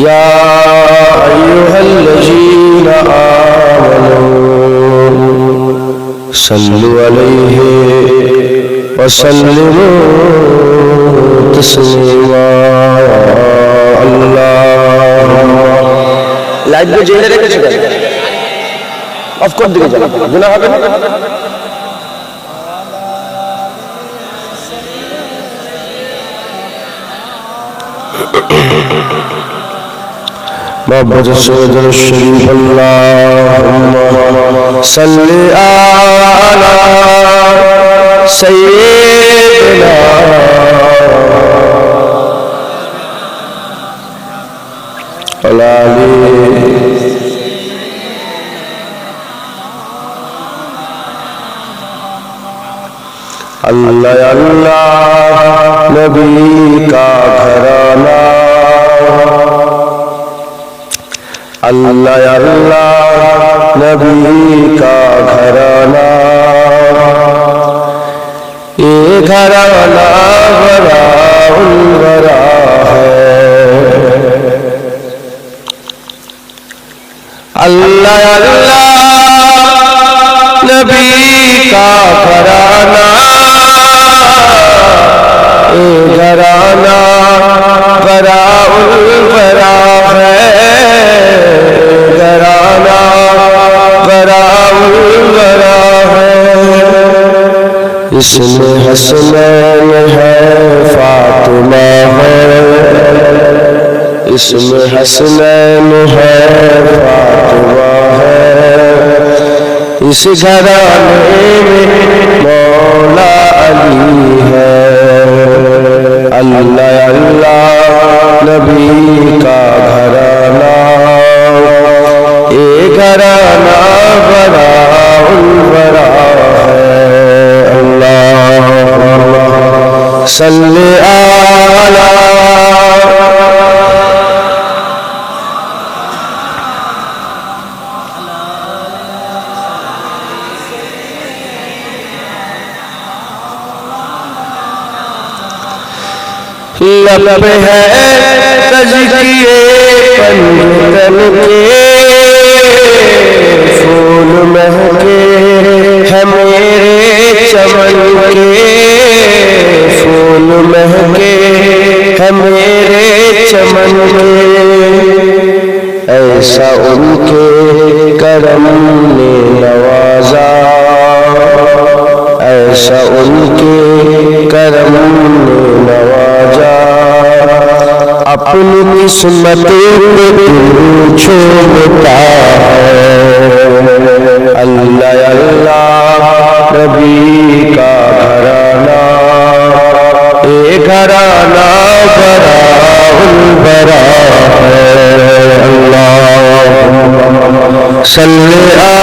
Speaker 1: يا أيها الذين آمنوا صلوا عليه وسلموا تسليما. اللهم
Speaker 2: লাইভ জেলে রেখেছে কেন? অফ করে দিকে যান, গুনাহ হবে না।
Speaker 1: محمد رسول الشريف اللهم صل على سيدنا وعلى آله اللہ اللہ نبی کا گھرانہ اللہ اللہ نبی کا گھرانہ یہ گھرانہ بڑا الورا ہے اللہ اللہ نبی کا گھرانہ یہ گھرانہ بڑا الورا ہے
Speaker 2: اسم حسنین ہے فاطمہ ہے اسم حسنین ہے فاطمہ ہے اس گھرانے میں مولا علی ہے اللہ اللہ نبی کا گھرانہ یہ گھرانہ بڑا البرا ہے اللہ صلی علی لب ہے تجکیے پنجتن کے پھول مہکے ہے میرے چمن کے پھول مہکے ہے میرے چمن کے ایسا ان کے کرم نے نوازا ایسا ان کے کرم نے نوازا اپنی قسمت پہ چھوڑتا ہے اللہ اللہ نبی کا گھرانہ یہ گھرانہ بڑا البرا ہے اللہ صلی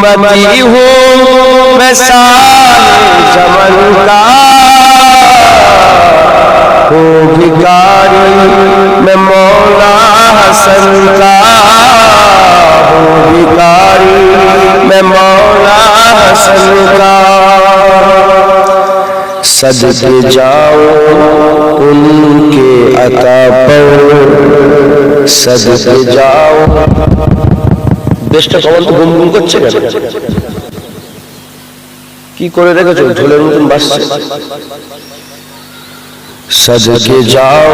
Speaker 2: امتی ہوں میں سارے زمن کا ہوں بھکاری میں مولا حسن کا ہوں بھکاری میں مولا حسن کا صدقے جاؤ ان کے عطا پر صدقے جاؤ দেশটা কখন তো গুম গুম করছে কেন কি করে রেখেছো ঢোলের মতন বাজছে صدقے جاؤ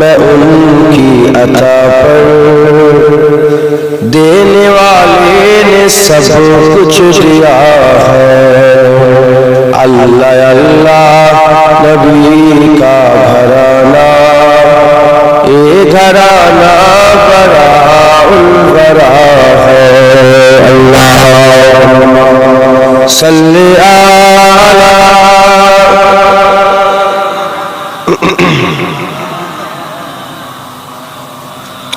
Speaker 2: میں ان کی عطا پر دینے والے نے سب کچھ دیا ہے اللہ اللہ نبی کا گھرانہ یہ گھرانہ بڑا البرا ہے اللہ صلی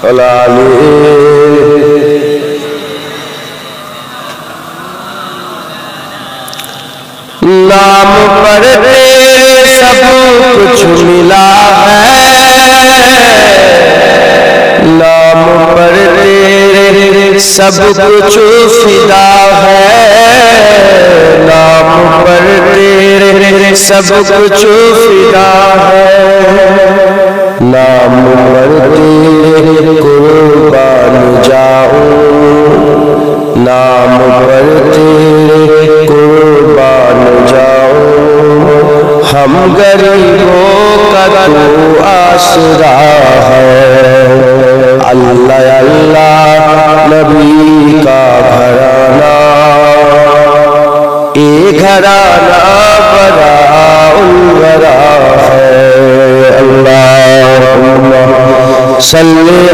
Speaker 2: علی نام پر تیرے سب کچھ ملا ہے نام پر تیرے سب کچھ فدا ہے نام پر تیرے سب کچھ فدا ہے نام پر تیرے قربان جاؤں نام پر تیرے قربان جاؤں ہم غریبوں کا تو آسرا ہے اللہ اللہ نبی کا گھرانہ یہ گھرانہ بڑا البرا ہے اللہم صلی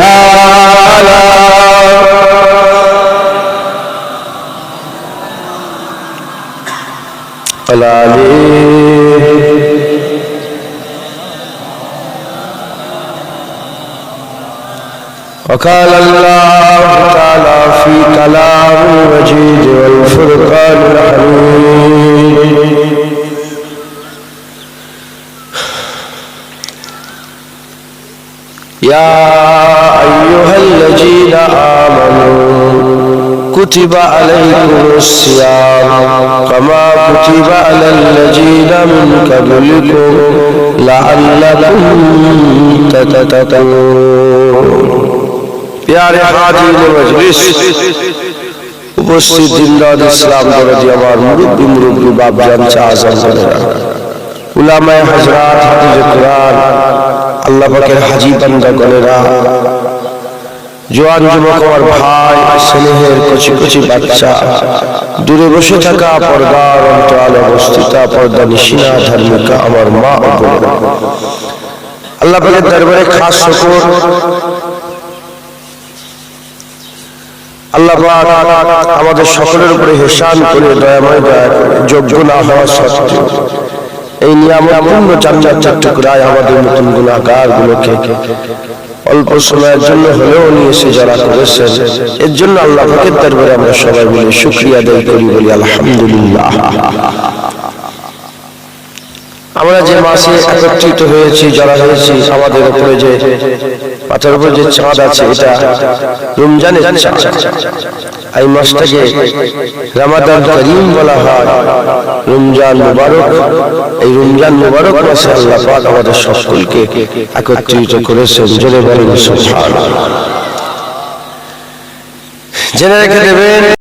Speaker 2: علی وقال الله تعالى في كلام المجيد والفرقان الحميد يا أيها الذين آمنوا كتب عليكم الصيام كما كتب على الذين من قبلكم لعلكم تتقون پیارے حاضرین مجلس উপস্থিত জিন্দাত ইসলাম দরদি আমার মুরব্বী বাপজান চাচা বোনেরা, উলামায়ে হযরত, হাফিজে কুরআন, আল্লাহ পাকের হাজী বান্দাগণেরা, জওয়ান যুবক আমার ভাই, স্নেহের কচি কচি বাচ্চা, দূরে বসে থাকা পর্দার অন্তরালে অবস্থিত পর্দা নিশিনা ধার্মিকা আমার মা ও বোনেরা, আল্লাহ পাকের দরবারে খাস শুকর। আল্লাহ পাক আমাদের সকলের উপরে ইহসান করে দয়াময় দয়া করে যোগ্য না হওয়া সত্ত্বেও এই নিয়ামতপূর্ণ জান্নাতের টুকরায় আমাদের নতুন গুনাহগার গুলোকে অল্প সময়ের জন্য হলেও নিয়ে এসে যারা করেছেন, এর জন্য আল্লাহ পাকের দরবারে আমরা সবাই মিলে শুকরিয়া আদায় করি, বলি আলহামদুলিল্লাহ। আমরা যে মাসে একত্রিত হয়েছি, যারা হয়েছি, আমাদের উপরে যে মাথার উপরে যে চাঁদ আছে, এটা রমজানের চাঁদ। এই মাসটাকে রমাদান করিম বলা হয়, রমজান মুবারক। এই রমজান মুবারক মাসে আল্লাহ পাক আমাদের সকলকে একত্রিত করেছেন, জোরে বলেন সুবহানাল্লাহ। জেনে রেখে দেবেন